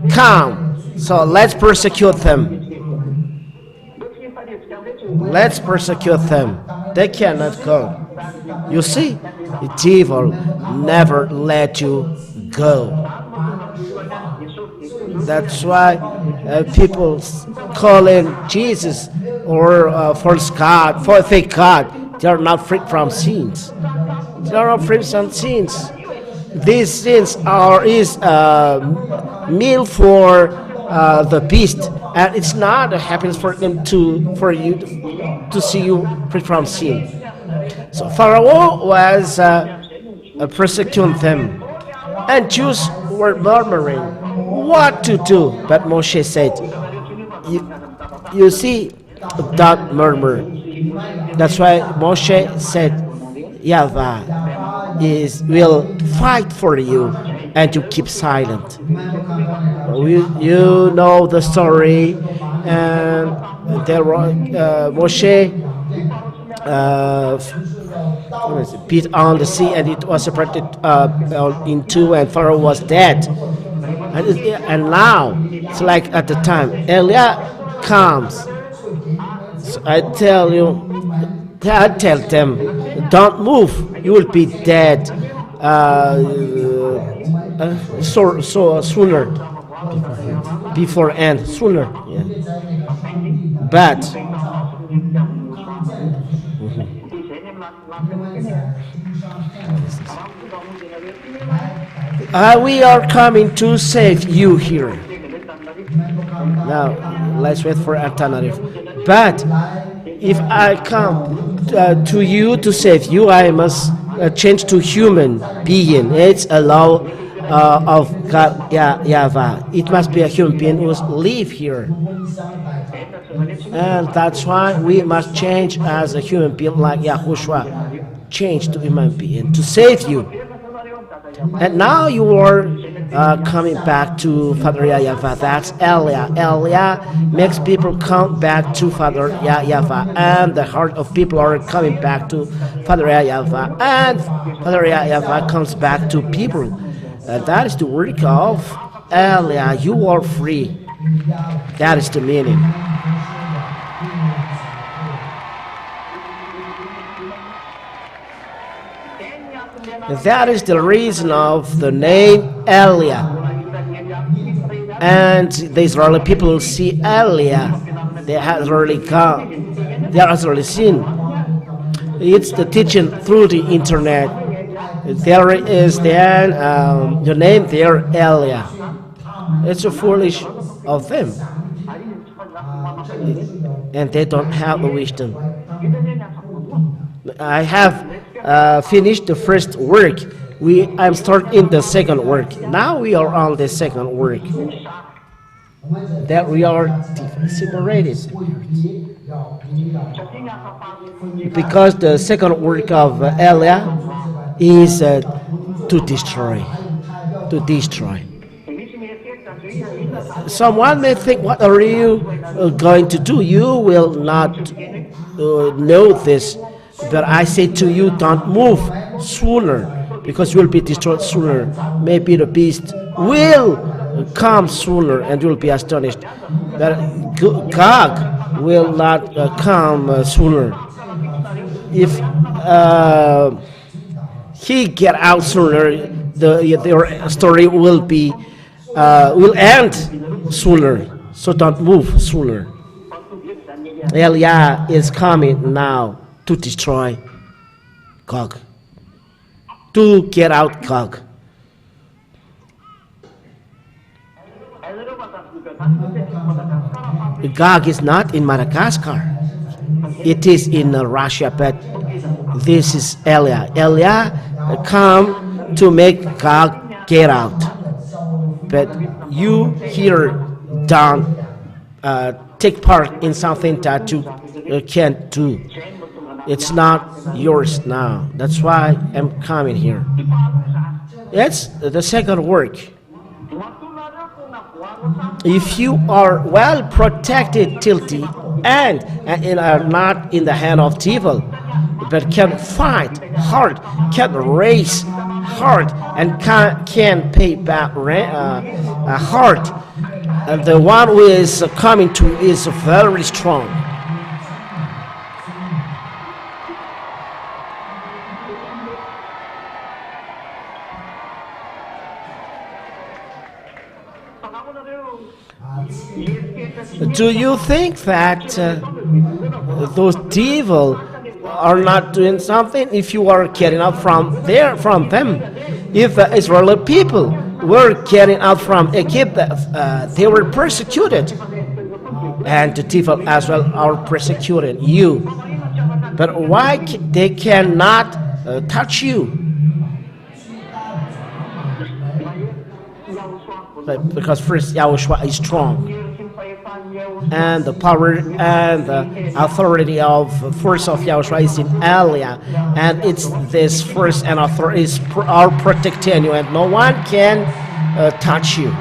come. So let's persecute them. Let's persecute them. They cannot go. You see, the devil never let you go. That's why people calling Jesus or false God, for fake God, they are not free from sins. They are not free from sins. These sins is meal for the beast, and it's not a happiness for them for you to see you free from sin. So Pharaoh was persecuting them, and Jews were murmuring what to do. But Moshe said, you see, don't murmur. That's why Moshe said, Yahweh will fight for you, and you keep silent. You know the story, and there Moshe beat on the sea, and it was separated in two, and Pharaoh was dead. And now, it's like at the time, Elijah comes. So I tell them, don't move, you will be dead sooner. Before end, sooner. Yeah. But we are coming to save you here. Now, let's wait for alternative. But if I come to you to save you, I must change to human being. It's a law of God, Yahweh. It must be a human being who must live here. And that's why we must change as a human being like Yahoshuah. Change to human being to save you. And now you are coming back to Father Yahweh. That's Elia. Elia makes people come back to Father Yahweh, and the heart of people are coming back to Father Yahweh, and Father Yahweh comes back to people. That is the work of Elia. You are free. That is the meaning. That is the reason of the name Elia. And the Israeli people see Elia. They have already come. They have already seen. It's the teaching through the internet. There is then the name there, Elia. It's so foolish of them. And they don't have the wisdom. I have finished the first work. I'm starting the second work. Now we are on the second work. That we are separated. Because the second work of Elia is to destroy. To destroy. Someone may think, what are you going to do? You will not know this. But I say to you, don't move sooner, because you will be destroyed sooner. Maybe the beast will come sooner, and you will be astonished. But God will not come sooner. If he get out sooner, your story will end sooner. So don't move sooner. Elia is coming now to destroy Gog, to get out Gog. Gog is not in Madagascar. it is in Russia, but this is Elia. Elia come to make God get out. But you here don't take part in something that you can't do. It's not yours now. That's why I'm coming here. That's the second work. If you are well protected till the end and are not in the hand of devil, but can fight hard, can race hard, and can pay back hard, and the one who is coming to is very strong. Do you think that those devil are not doing something if you are getting out from them? If the Israeli people were getting out from Egypt, they were persecuted, and the devil as well are persecuting you. But why they cannot touch you? Because first Yahoshuah is strong, and the power and the authority of force of Yahoshuah is in Elia, and it's this force and authority are protecting you, and no one can touch you.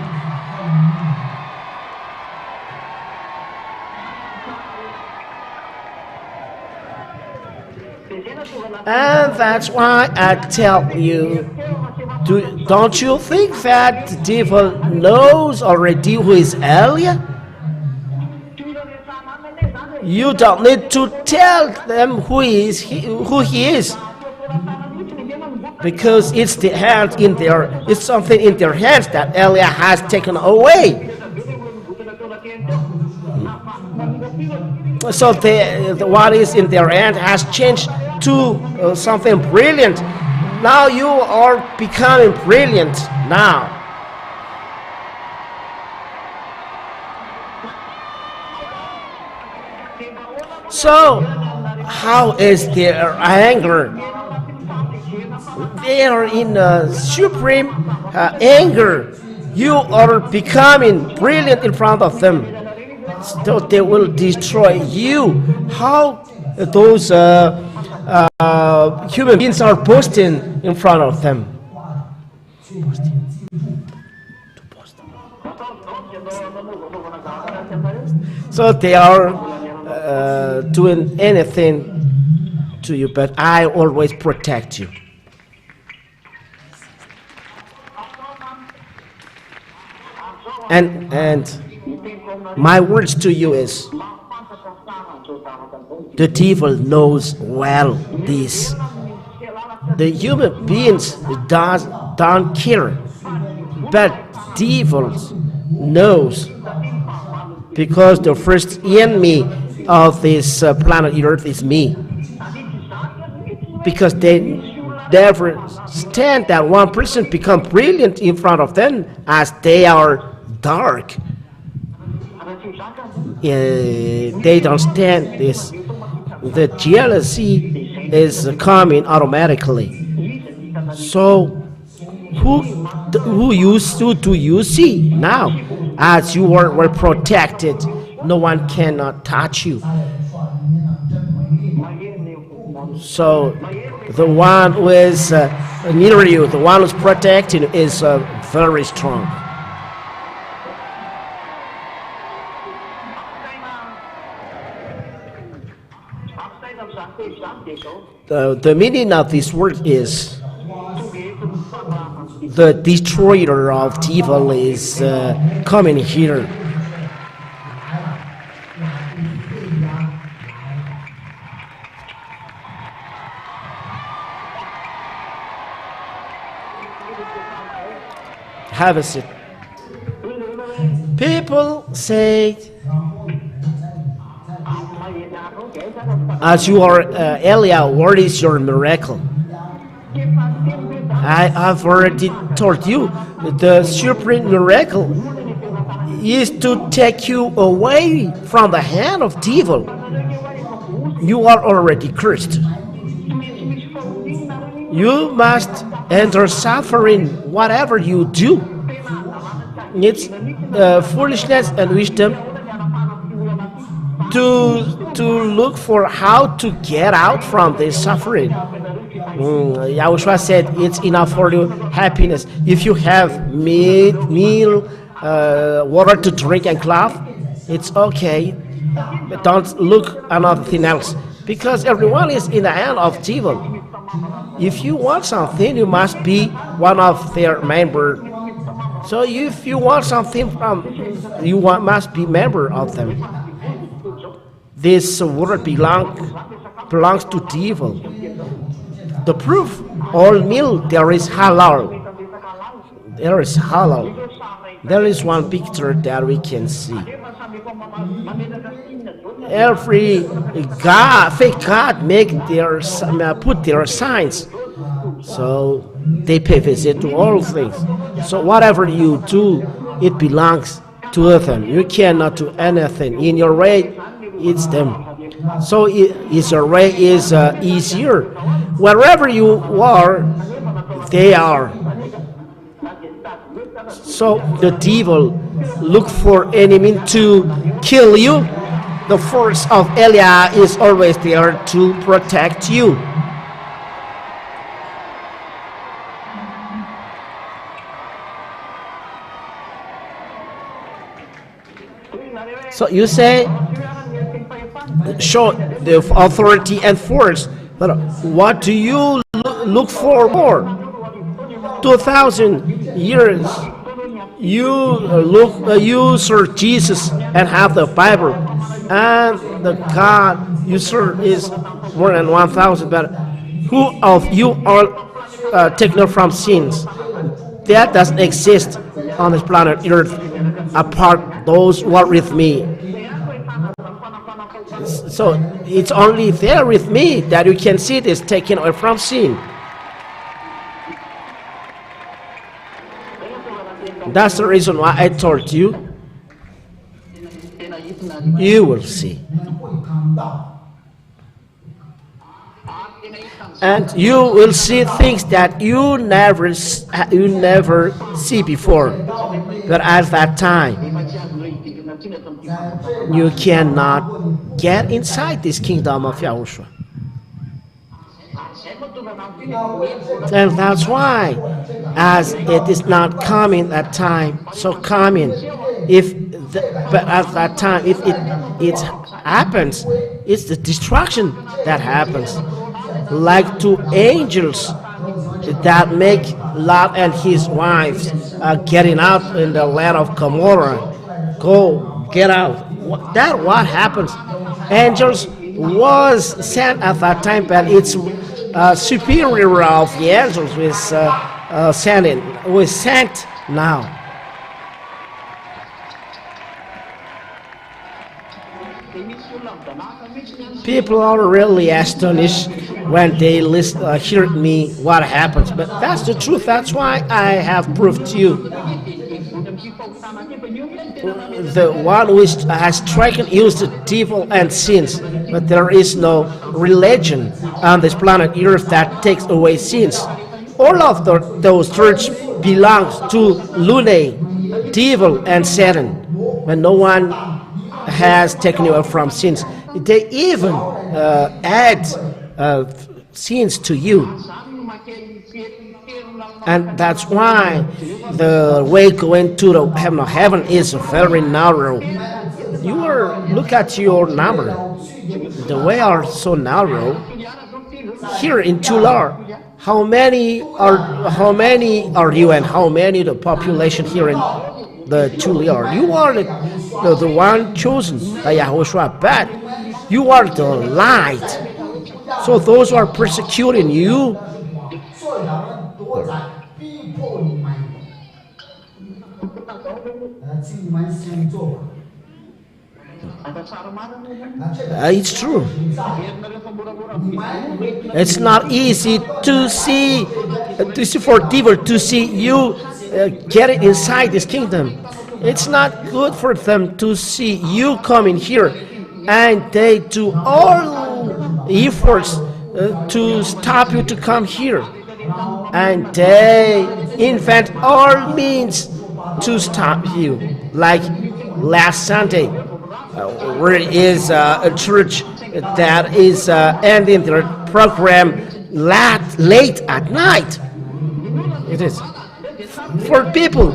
And that's why I tell you, don't you think that the devil knows already who is Elia? You don't need to tell them who he is, because it's something in their hands that Elia has taken away. So what is in their hand has changed to something brilliant. Now you are becoming brilliant now. So, how is their anger? They are in supreme anger. You are becoming brilliant in front of them. So they will destroy you. How those human beings are boasting in front of them? So they are doing anything to you, but I always protect you. And my words to you is, the devil knows well this. The human beings don't care, but devils knows, because the first enemy of this planet Earth is me. Because they never stand that one person become brilliant in front of them, as they are dark. They don't stand this. The jealousy is coming automatically. So who do you see now? As you were protected, no one cannot touch you. So the one who is near you, the one who's protecting you, is very strong. The meaning of this word is, the destroyer of evil is coming here. Have a seat. People say, as you are Elia, what is your miracle? I have already told you, the supreme miracle is to take you away from the hand of devil. You are already cursed. You must enter suffering whatever you do. It's foolishness and wisdom to look for how to get out from this suffering. Yahoshuah said it's enough for your happiness. If you have meal, water to drink and cloth, it's okay. But don't look at nothing else, because everyone is in the hand of devil. If you want something, you must be one of their members. So if you want something must be member of them. This water belongs to devil. The proof, all meal there is halal. There is halal. There is one picture that we can see. Every fake God put their signs, so they pay visit to all things. So whatever you do, it belongs to them. You cannot do anything. In your way, it's them. So your way is easier. Wherever you are, they are. So the devil look for enemy to kill you. The force of Elia is always there to protect you. So you say, show the authority and force, but what do you look for more? 2,000 years you serve Jesus and have the Bible, and the God you serve is more than 1,000. But who of you are taken from sins? That doesn't exist on this planet Earth apart those who are with me. So it's only there with me that you can see this taken away from sin. That's the reason why I told you. You will see. And you will see things that you never see before. But at that time, you cannot get inside this kingdom of Yahoshuah. And that's why, as it is not coming that time, so coming. But at that time, if it happens, it's the destruction that happens. Like two angels that make Lot and his wives getting out in the land of Gomorrah. Go, get out. What happens? Angels was sent at that time, but it's superior of the angels was sent now. People are really astonished when they hear me what happens, but that's the truth. That's why I have proved to you. The one who has stricken you is the devil and sins, but there is no religion on this planet Earth that takes away sins. All of those churches belongs to Lune, devil, and Satan, but no one has taken you away from sins. They even add sins to you. And that's why the way going to the heaven is very narrow. Look at your number. The way are so narrow. Here in Tular, how many are you, and how many the population here in the Tular? You are the one chosen by Yahoshuah, but you are the light. So those who are persecuting you, it's true. It's not easy to see for devil to see you get it inside this kingdom. It's not good for them to see you coming here, and they do all efforts to stop you to come here. And they invent all means to stop you. Like last Sunday, where is a church that is ending their program late at night. It is. For people,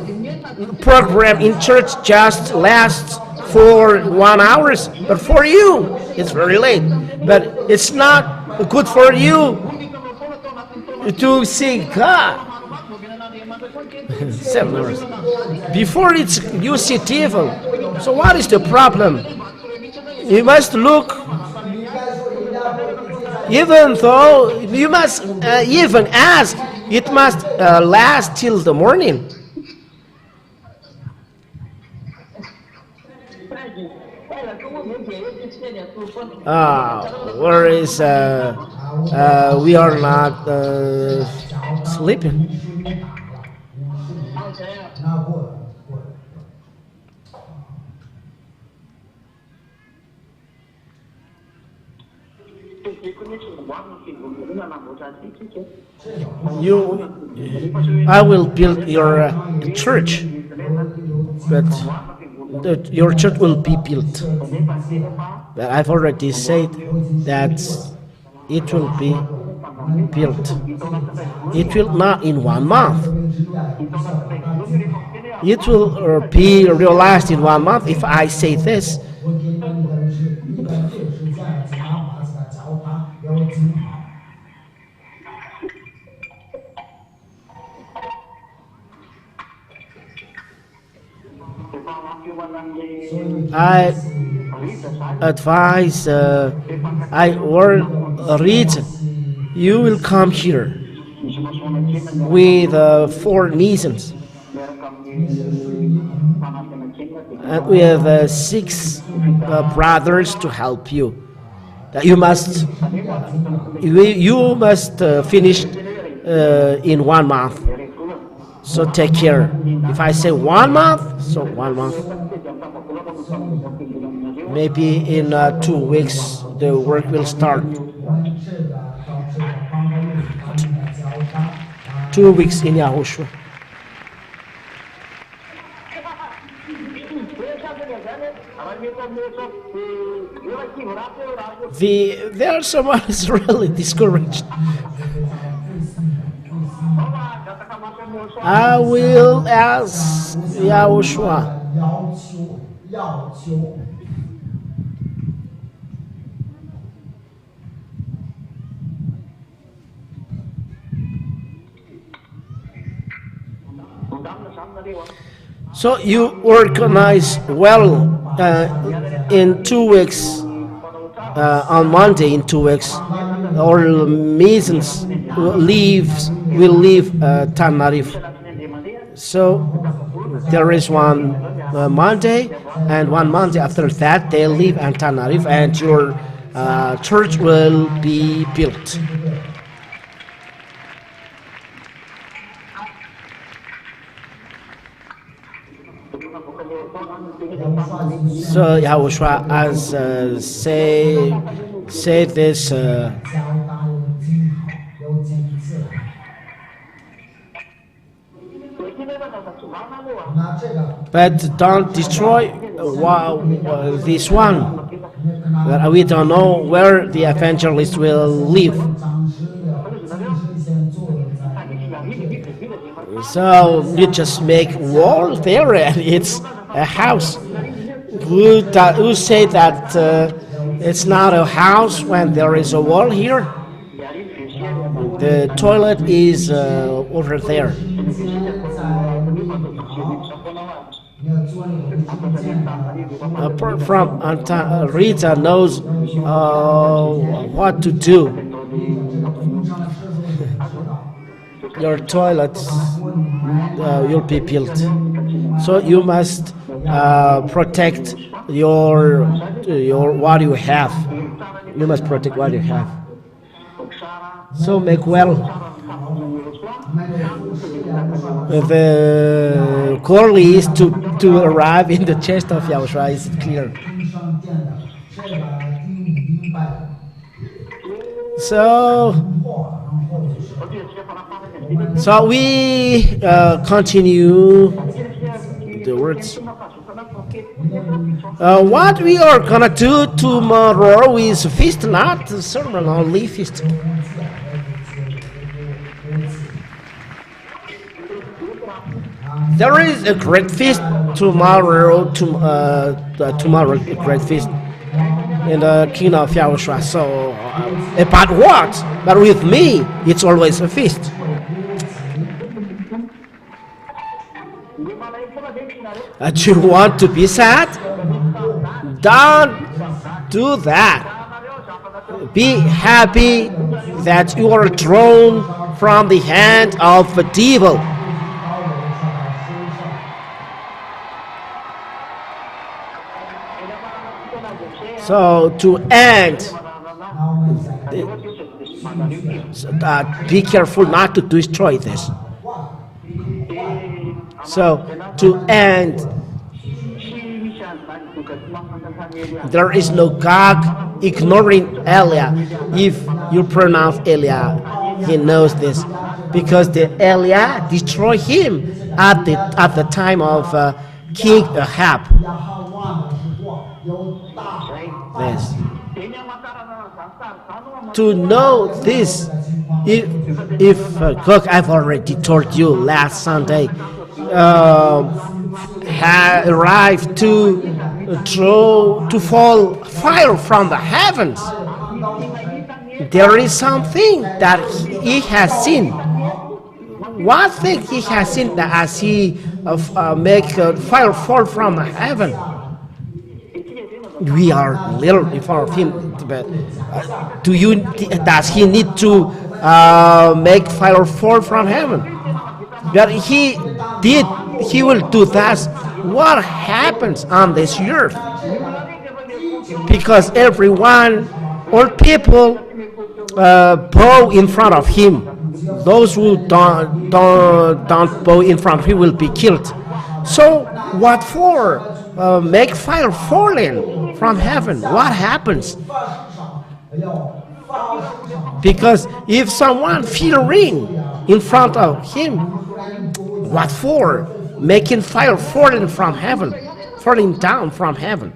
program in church just lasts for 1 hour, but for you, it's very late. But it's not good for you to see God. 7 hours. Before you see TV. So what is the problem? You must look, even though you must even ask, it must last till the morning. Whereas we are not sleeping. I will build your church, but your church will be built. But I've already said that it will be built. It will not in 1 month. It will be realized in 1 month if I say this. I advise, I read, you will come here with 4 reasons. And we have 6 brothers to help you. You must finish in 1 month. So take care. If I say 1 month, so 1 month. Maybe in 2 weeks the work will start. 2 weeks in Yahoshuah. There someone is really discouraged. I will ask Yahoshuah. So you organize well in 2 weeks, on Monday in 2 weeks, or Masons will leave Tanarif. So there is one Monday, and 1 Monday after that they leave Tanarif, and your church will be built. So Yahoshuah as say this. But don't destroy this one. We don't know where the evangelist will live. So you just make wall there, and it's a house. Who say that it's not a house when there is a wall here? The toilet is over there. Apart from Rita knows what to do. Your toilets will be built, so you must protect your what you have. You must protect what you have. So make well. The goal is to arrive in the chest of Yahoshuah. Is it clear? So we continue the words. What we are gonna do tomorrow is feast, not sermon, only feast. There is a great feast tomorrow. Tomorrow, a great feast in the kingdom of Yahoshuah. So, about what? But with me, it's always a feast. Do you want to be sad? Don't do that. Be happy that you are drawn from the hand of the devil. So to end, be careful not to destroy this. So to end, there is no God ignoring Eliah. If you pronounce Eliah, he knows this, because the Eliah destroyed him at the time of King Ahab. Yes. To know this, if look, I've already told you last Sunday, had arrived to fall fire from the heavens. There is something that he has seen. What thing he has seen that as he make fire fall from heaven? We are little in front of him, but does he need to make fire fall from heaven? But he did. He will do that. What happens on this earth? Because everyone, all people, bow in front of him. Those who don't bow in front of him will be killed. So what for? Make fire falling from heaven. What happens? Because if someone fearing in front of him, what for? Making fire falling from heaven, falling down from heaven.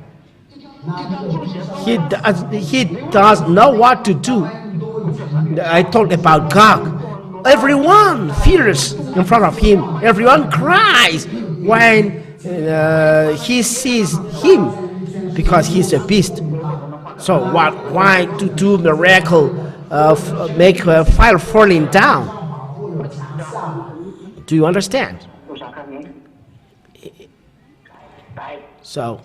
He does know what to do. I talked about God. Everyone fears in front of him. Everyone cries when he sees him, because he's a beast. So why to do miracle of make fire falling down? Do you understand? So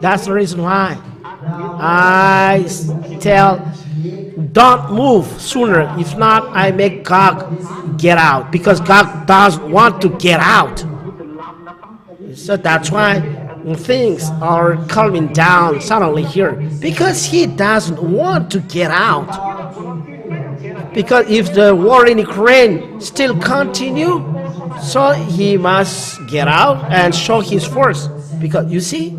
that's the reason why I tell, don't move sooner. If not, I make God get out, because God does want to get out. So that's why things are calming down suddenly here, because he doesn't want to get out. Because if the war in Ukraine still continue, so he must get out and show his force. Because you see,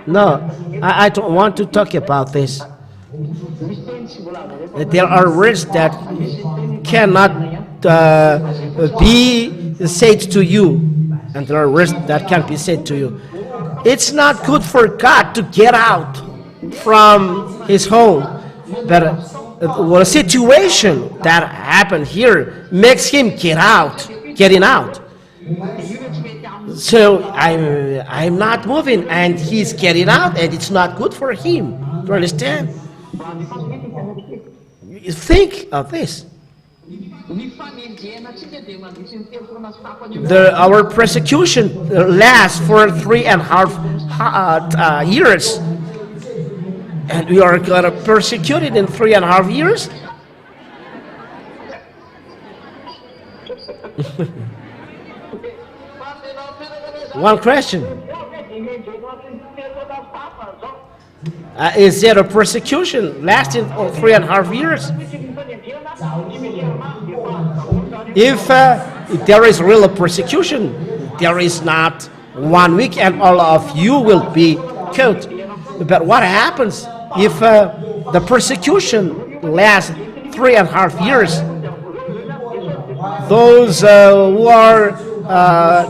no, I don't want to talk about this. There are words that cannot be said to you, and there are words that can be said to you. It's not good for God to get out from his home, but a situation that happened here makes him getting out. So I'm not moving, and he's getting out, and it's not good for him. Do you understand? Think of this. Our persecution lasts for 3.5 years, and we are gonna persecute it in 3.5 years. One question: is there a persecution lasting for 3.5 years? If there is real persecution, there is not 1 week and all of you will be killed. But what happens if the persecution lasts 3.5 years? Those who are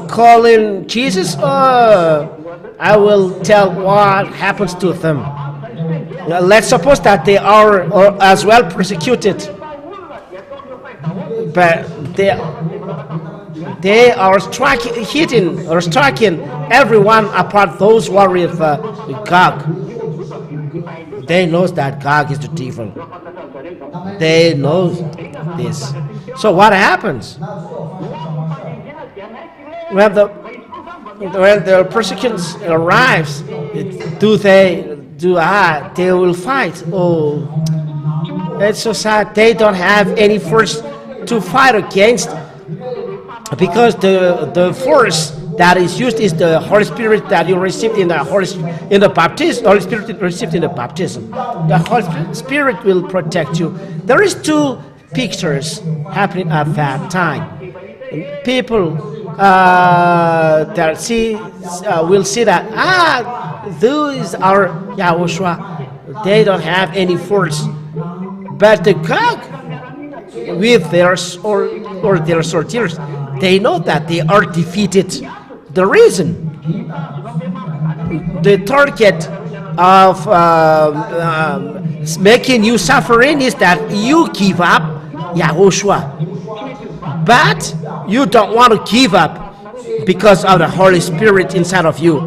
calling Jesus, I will tell what happens to them. Let's suppose that they are as well persecuted, but they are striking everyone apart those who are with Gog. They knows that Gog is the devil. They know this. So what happens when the persecution arrives? They will fight? Oh, it's so sad. They don't have any force to fight against, because the force that is used is the Holy Spirit that you received in the baptism. Holy Spirit received in the baptism. The Holy Spirit will protect you. There is two pictures happening at that time. People that will see that these are Yahoshuah. They don't have any force, but the Gog with their sorties, they know that they are defeated. The reason, the target of making you suffering is that you give up Yahoshuah. But you don't want to give up because of the Holy Spirit inside of you.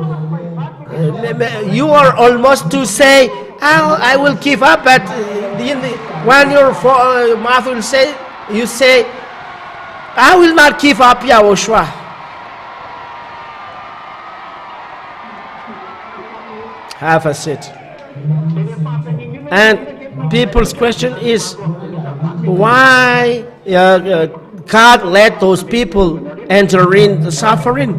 You are almost to say, I will give up, but when your mouth will say, you say, I will not give up Yahoshuah. Have a seat. And people's question is, why God let those people enter in the suffering?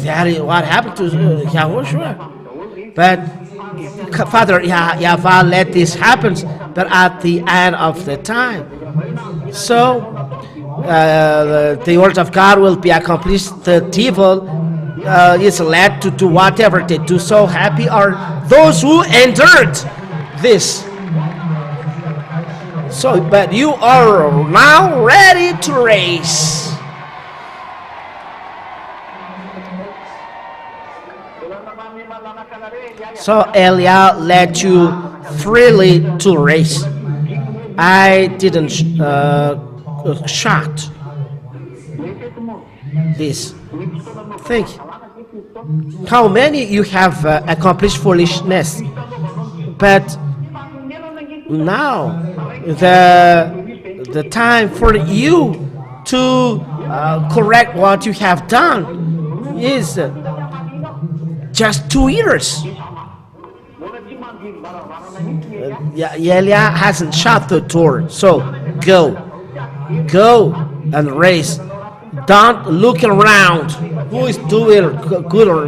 That is what happened to Yahoshuah. But Father Yahweh let this happen, but at the end of the time. So the word of God will be accomplished. The devil is led to do whatever they do. So happy are those who endured this. So, but you are now ready to race. So Elia led you freely to race. I didn't shot this. Think how many you have accomplished foolishness, but now the time for you to correct what you have done is just 2 years. Elia hasn't shut the door, so go and race. Don't look around who is doing good or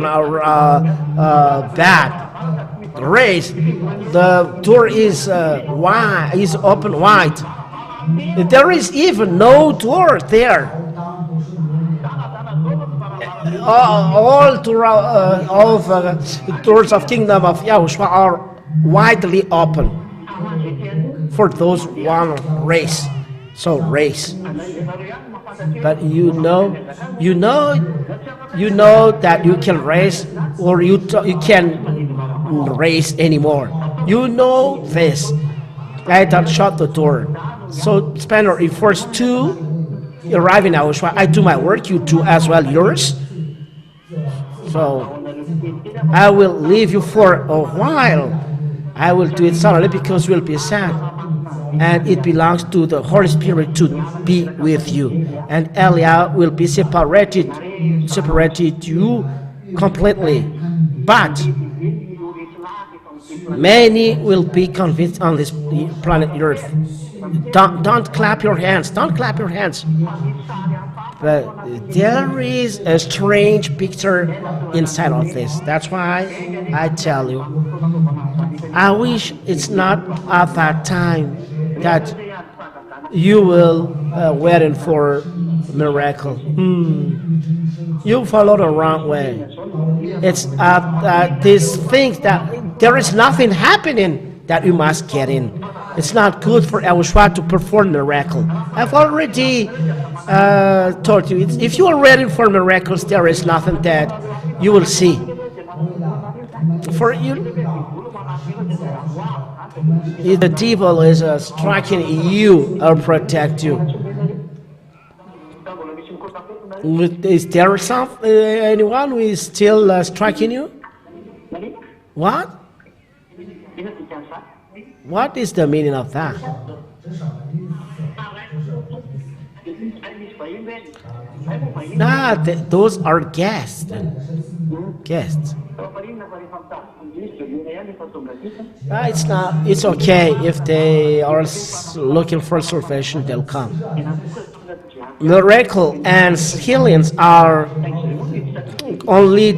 bad. Race. The door is wide, is open wide. There is even no door there. All doors of kingdom of Yahoshuah are widely open for those who want to race. So race. But you know that you can race, or you can race anymore. You know this. I don't shut the door. So Spanner, if first two arrive in Yahoshuah, I do my work, you do as well yours. So I will leave you for a while. I will do it suddenly because we'll be sad. And it belongs to the Holy Spirit to be with you. And Elia will be separated you completely. But many will be convinced on this planet Earth. Don't clap your hands. Don't clap your hands. But there is a strange picture inside of this. That's why I tell you, I wish it's not at that time that you will waiting for miracle. You follow the wrong way. It's these things that there is nothing happening that you must get in. It's not good for Yahoshuah to perform miracle. I've already told you, if you are ready for miracles, there is nothing that you will see. For you, if the devil is striking you or protect you. Is there anyone who is still striking you? What? What is the meaning of that? Those are guests. Guests. It's not. It's okay if they are looking for salvation. They'll come. Miracle and healings are only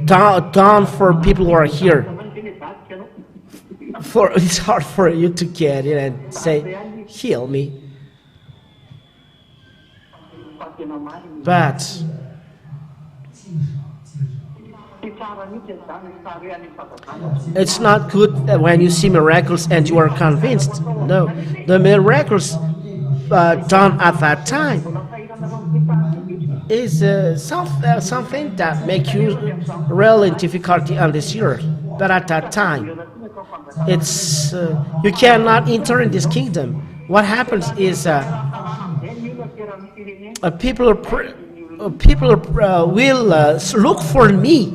done for people who are here. It's hard for you to get in and say, heal me. But it's not good when you see miracles and you are convinced. No, the miracles done at that time is something that makes you really difficulty on this earth. But at that time, it's you cannot enter in this kingdom. What happens is people will look for me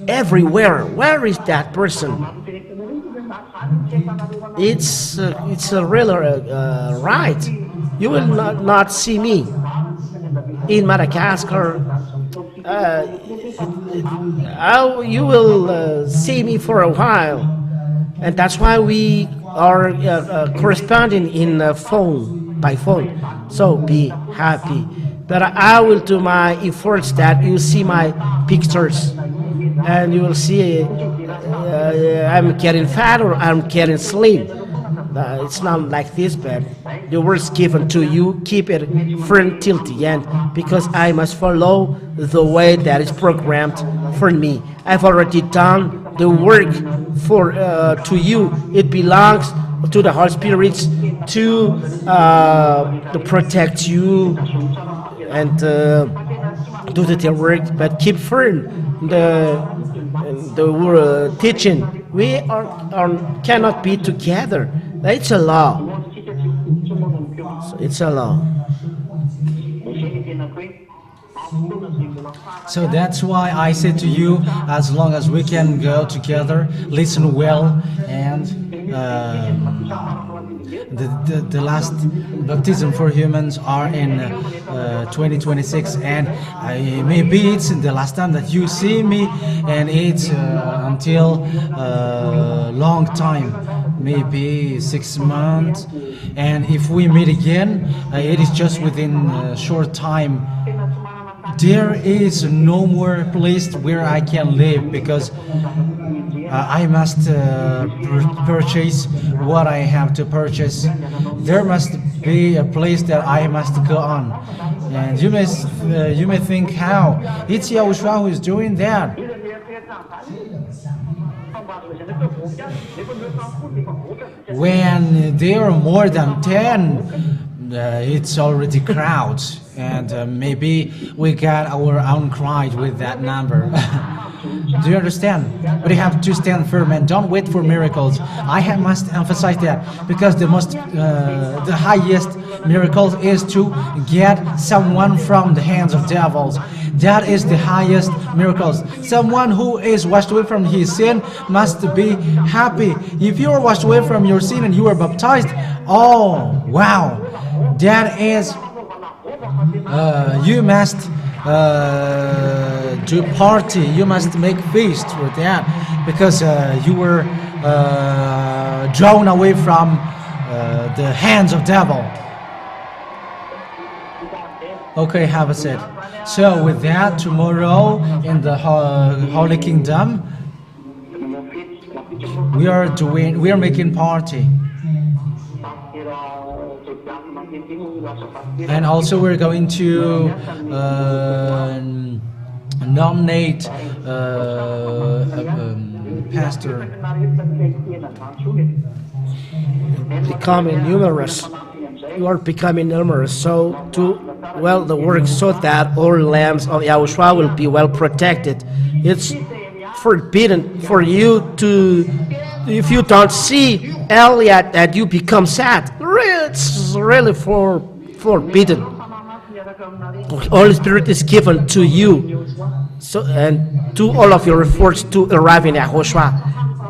everywhere. Where is that person? It's a real right. You will not see me in Madagascar. You will see me for a while, and that's why we are corresponding in phone by phone. So be happy. But I will do my efforts that you see my pictures, and you will see I'm getting fat or I'm getting slim. It's not like this, but the words given to you, keep it firm till the end, because I must follow the way that is programmed for me. I've already done the work for to you. It belongs to the Holy Spirit to protect you and do the work, but keep firm the teaching. We cannot be together. It's a law. So it's a law. So that's why I say to you, as long as we can go together, listen well, and the last baptism for humans are in 2026, and maybe it's the last time that you see me, and it's until long time, maybe 6 months, and if we meet again, it is just within a short time. There is no more place where I can live, because I must purchase what I have to purchase. There must be a place that I must go on. And you may think, how? It's Yahoshuah who is doing that. When there are more than 10, it's already crowds, and maybe we got our own crowd with that number. Do you understand? But you have to stand firm and don't wait for miracles. I must emphasize that, because the highest miracle is to get someone from the hands of devils. That is the highest miracles. Someone who is washed away from his sin must be happy. If you are washed away from your sin and you are baptized, oh wow, that is you must do party. You must make feast for that, because you were drawn away from the hands of devil. Okay, have a seat. So with that, tomorrow in the Holy Kingdom, we are making party. And also we're going to nominate Pastor. Becoming numerous. You are becoming numerous. So the work so that all lambs of Yahushua will be well protected. It's forbidden for you to, if you don't see Elliot, that you become sad. It's really forbidden. Holy Spirit is given to you, so and to all of your efforts to arrive in Yahushua.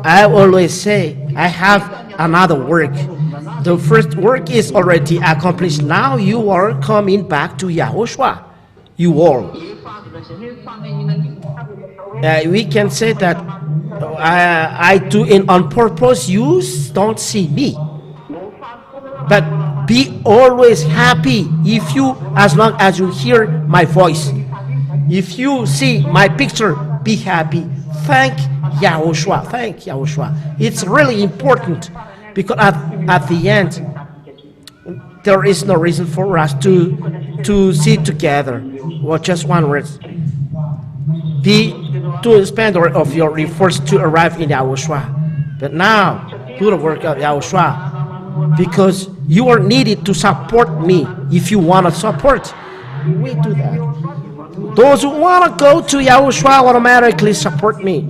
I always say I have another work. The first work is already accomplished. Now you are coming back to Yahushua. You all. We can say that I do it on purpose. You don't see me, but be always happy if you, as long as you hear my voice. If you see my picture, be happy. Thank Yahushua. Thank Yahushua. It's really important, because at the end, there is no reason for us to sit together. Well, just one word. To spend of your efforts to arrive in Yahushua. But now, do the work of Yahushua, because you are needed to support me. If you want to support, we do that. Those who want to go to Yahushua automatically support me.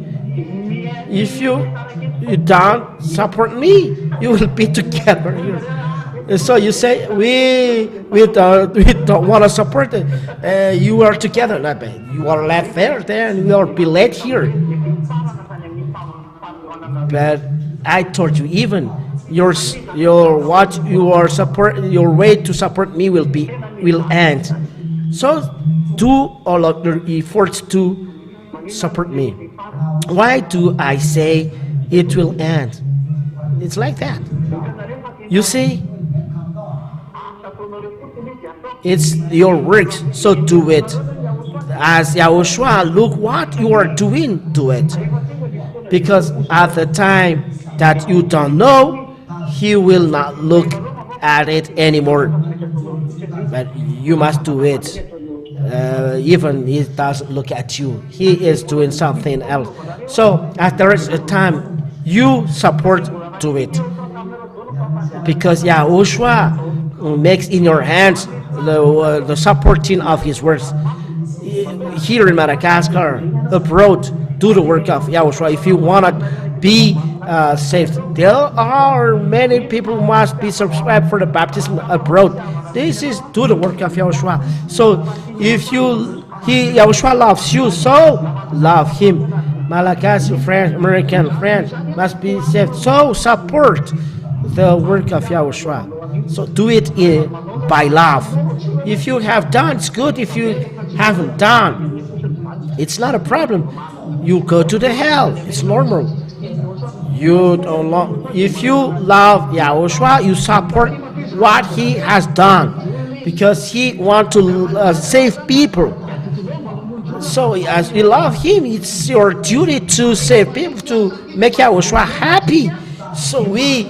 If you don't support me, you will be together here. And so you say we don't want to support it. You are together, not bad. You are left there, and we are be late here. But I told you, even your what you are support, your way to support me will end. So do all of your efforts to support me. Why do I say it will end? It's like that. You see, it's your work, so do it. As Yahushua, look what you are doing, do it. Because at the time that you don't know, he will not look at it anymore. But you must do it. Even he doesn't look at you. He is doing something else. So at there is a time you support to it. Because Yahushua makes in your hands the supporting of his words. Here in Madagascar, abroad, do the work of Yahushua. If you want to be saved, there are many people who must be subscribed for the baptism abroad. This is do the work of Yahushua. So if Yahushua loves you, so love him. Malagasy friends, American friends must be saved. So support the work of Yahushua. So do it by love. If you have done, it's good. If you haven't done, it's not a problem. You go to the hell. It's normal. If you love Yahushua, you support what he has done, because he wants to save people. So as you love him, it's your duty to save people, to make Yahushua happy. So we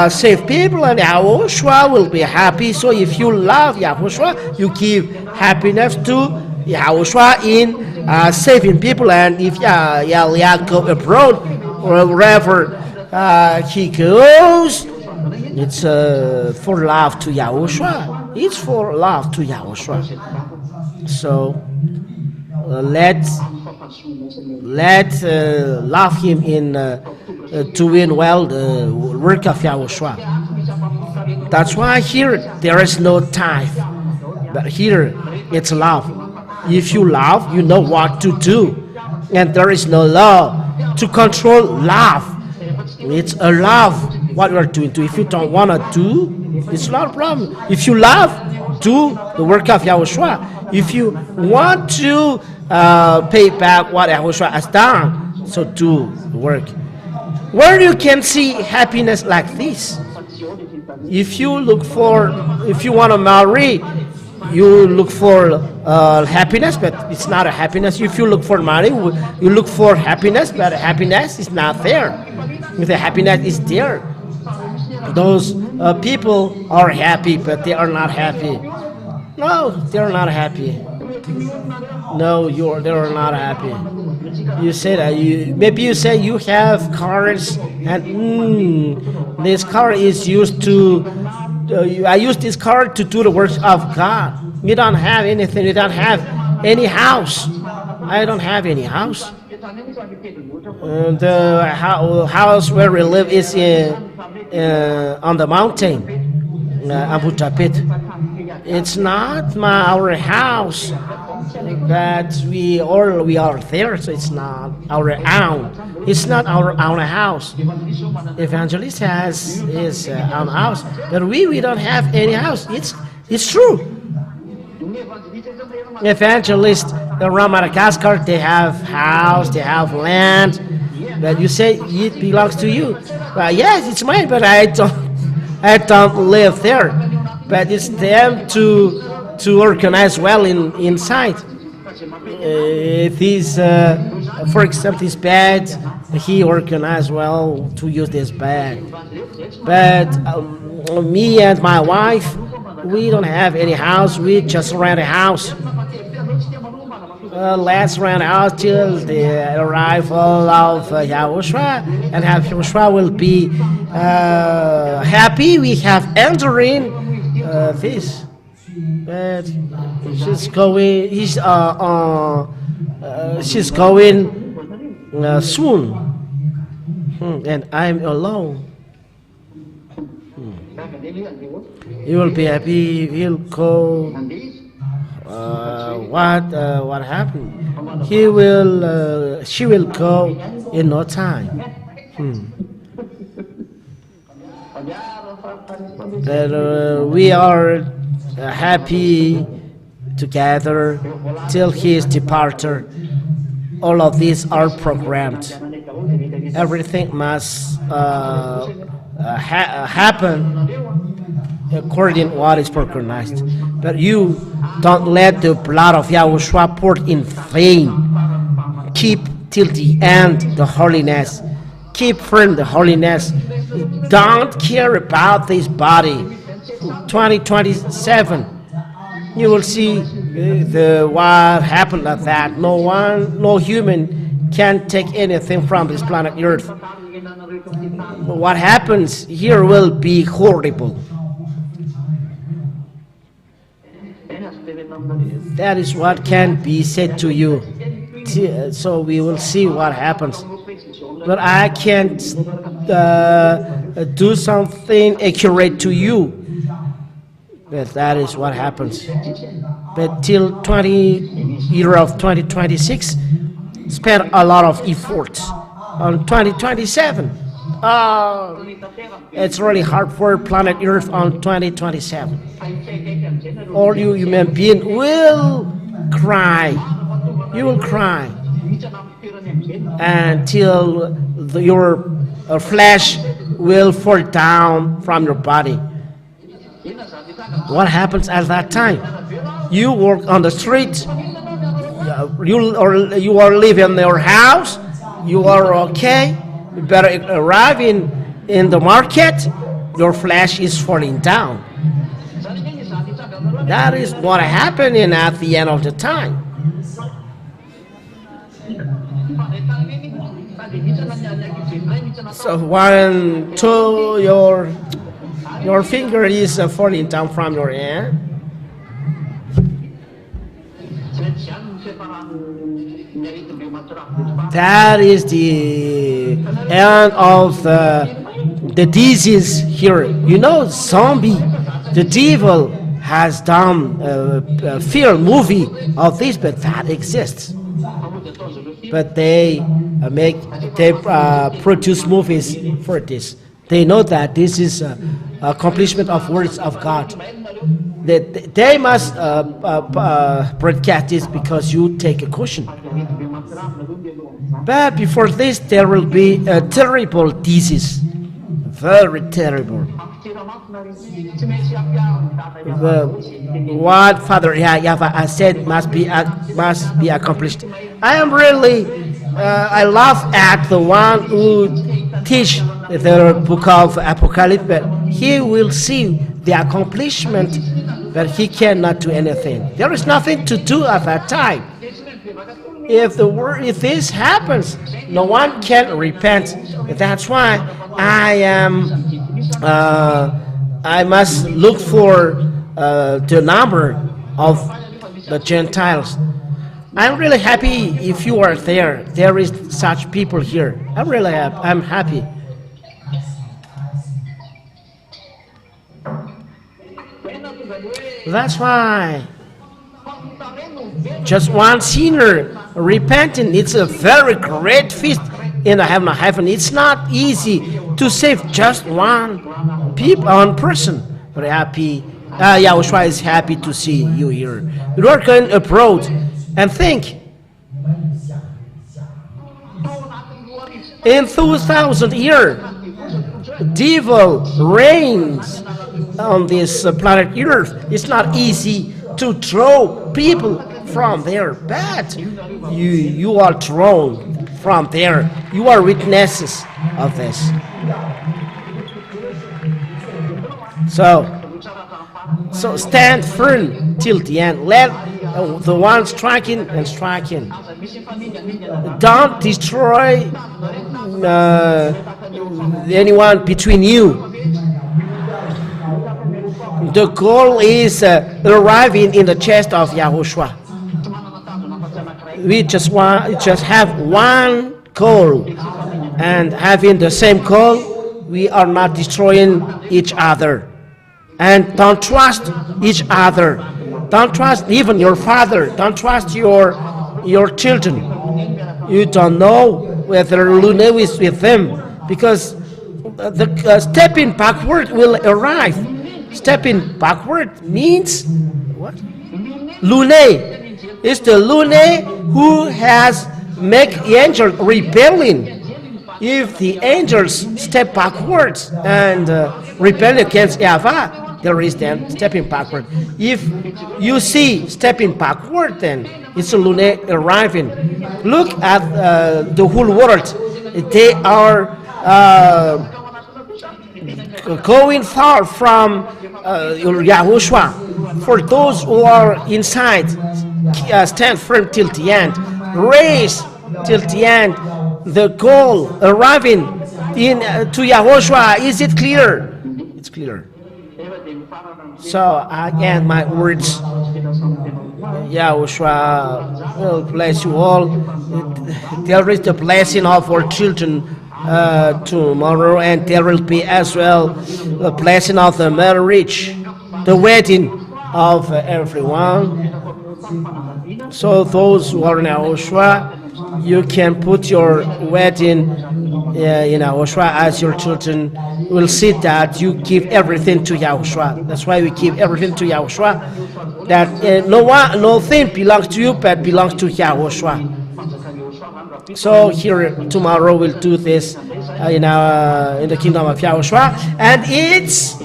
save people, and Yahushua will be happy. So if you love Yahushua, you give happiness to Yahushua in saving people. And if Yahweh go abroad or wherever he goes, it's for love to Yahushua. It's for love to Yahushua. So let's love him in doing well the work of Yahushua. That's why here there is no tithe, but here it's love. If you love, you know what to do, and there is no law to control love. It's a love what you are doing. If you don't want to do, it's not a problem. If you love, do the work of Yahushua. If you want to pay back what Yahushua has done, so do the work. Where you can see happiness like this, if you want to marry, you look for happiness, but it's not a happiness. If you look for money, you look for happiness, but happiness is not there. If the happiness is there, those people are happy, but they are not happy. No, they are not happy. No, they're not happy. You say that maybe you say you have cars and this car is used to. I use this car to do the works of God. You don't have anything. You don't have any house. I don't have any house. The house where we live is on the mountain, Abu Tapit. It's not our house that we are there, so it's not our own. It's not our own house. Evangelist has his own house, but we don't have any house. It's true. Evangelists around Madagascar, they have house, they have land, but you say it belongs to you. Well, yes, it's mine, but I don't live there. But it's them to organize well inside. For example, this bed, he organized well to use this bed. But me and my wife, we don't have any house. We just rent a house. Let's rent out till the arrival of Yahoshuah, and Yahoshuah will be happy. We have entering this. But she's going. She's going soon, and I'm alone. He will be happy. He'll go. What happened? She will go in no time. That we are happy together till his departure. All of these are programmed. Everything must happen according to what is recognized. But you don't let the blood of Yahoshuah poured in vain. Keep till the end the holiness. Keep firm the holiness. Don't care about this body. 2027, you will see what happened at that. No human can take anything from this planet Earth. What happens here will be horrible. That is what can be said to you. So we will see what happens. But I can't do something accurate to you. But that is what happens. But till year of 2026, spend a lot of effort on 2027. It's really hard for planet Earth on 2027. All you human beings will cry. You will cry until your flesh will fall down from your body. What happens at that time? You walk on the street. You are living in your house. You are okay. You better arrive in the market. Your flesh is falling down. That is what happening at the end of the time. So one, two, your finger is falling down from your hand. That is the end of the disease here. You know, zombie, the devil has done a film movie of this, but that exists. But they produce movies for this. They know that this is accomplishment of words of God. They must broadcast this because you take a caution. But before this, there will be a terrible disease, very terrible. What Father Yahweh said must be accomplished. I am really I laugh at the one who teach the book of Apocalypse, but he will see the accomplishment that he cannot do anything. There is nothing to do at that time. If this happens, no one can repent. That's why I must look for the number of the Gentiles. I'm really happy if you are there. There is such people here. I'm happy. That's why just one sinner repenting, it's a very great feast in the heaven. It's not easy to save just one person. Very happy. Yahoshuah is happy to see you here. You are going abroad and think. In 2000 years, devil reigns on this planet Earth. It's not easy to throw people from their bed. You are thrown from there. You are witnesses of this. So stand firm till the end. Let the one striking and striking. Don't destroy anyone between you. The goal is arriving in the chest of Yahoshuah. We just have one goal, and having the same goal, we are not destroying each other. And don't trust each other. Don't trust even your father. Don't trust your children. You don't know whether Lune is with them, because the stepping backward will arrive. Stepping backward means what? Lune is the Lune who has make the angel rebelling. If the angels step backwards and rebel against Yahweh, there is then stepping backward. If you see stepping backward, then it's a Lune arriving. Look at the whole world. They are going far from Yahoshuah. For those who are inside, stand firm till the end. Race till the end. The goal, arriving to Yahoshuah, is it clear? It's clear. So I end my words. Yahoshuah will bless you all. There is the blessing of our children tomorrow, and there will be as well the blessing of the marriage, the wedding of everyone. So those who are in Yahoshuah, you can put your wedding in Yahoshuah as your children will see that you give everything to Yahoshuah. That's why we give everything to Yahoshuah. That nothing belongs to you but belongs to Yahoshuah. So here tomorrow we'll do this in the kingdom of Yahoshuah, and it's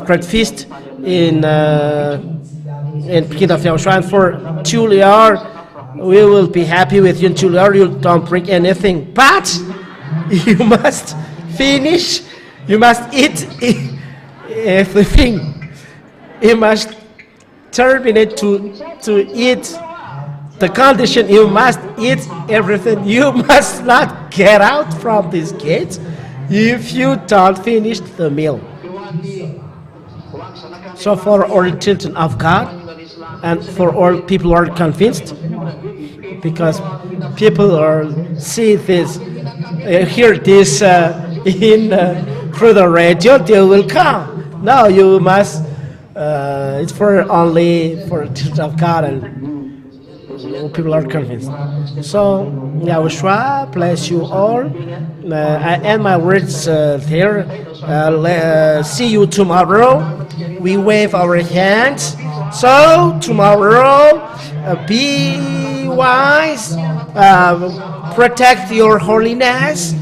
great feast in kingdom of Yahoshuah. And for Juliar, we will be happy with you. Juliar, you don't bring anything, but you must finish. You must eat everything. You must terminate to eat. The condition, you must eat everything. You must not get out from this gate if you don't finish the meal. So for all children of God and for all people who are convinced, because people are see this, hear this through the radio, they will come. No, you must. It's only for children of God and people are convinced. So Yahoshuah bless you all. I end my words there. See you tomorrow. We wave our hands. So tomorrow, be wise, protect your holiness,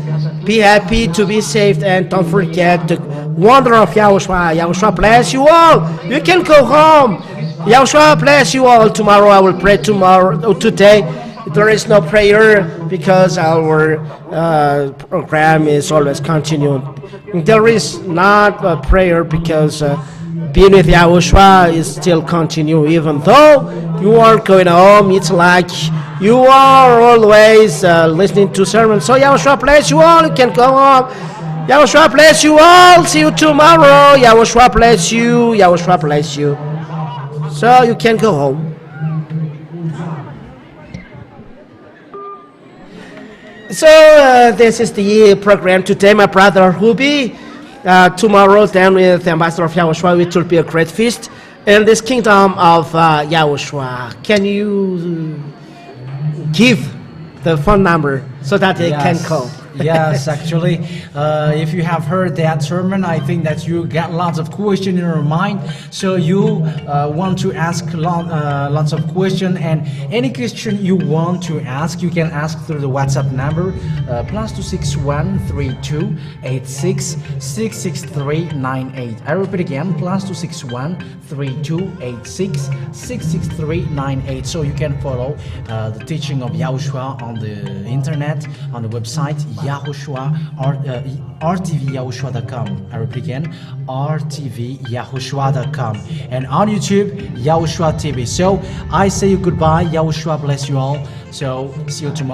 be happy to be saved, and don't forget the wonder of Yahoshuah. Yahoshuah bless you all. You can go home. Yahoshuah bless you all. Tomorrow I will pray today. there is no prayer because our program is always continued. There is not a prayer because being with Yahoshuah is still continue. Even though you are going home, it's like you are always listening to sermons. So Yahoshuah bless you all. You can go home. Yahoshuah bless you all. See you tomorrow. Yahoshuah bless you. Yahoshuah bless you. So you can go home. So this is the program today, my brother Ruby. Tomorrow, then with the Ambassador of Yahoshuah, it will be a great feast in this kingdom of Yahoshuah. Can you give the phone number so that they can call? Yes, actually, if you have heard that sermon, I think that you got lots of questions in your mind. So you want to ask lots of questions, and any question you want to ask, you can ask through the WhatsApp number +261 32 86 663 98. I repeat again, +261 32 86 663 98. So you can follow the teaching of Yahoshuah on the internet, on the website Yahoshuah or rtvyahoshua.com. I repeat again, rtvyahoshua.com, and on YouTube, Yahoshuah TV. So I say you goodbye. Yahoshuah bless you all. So see you tomorrow.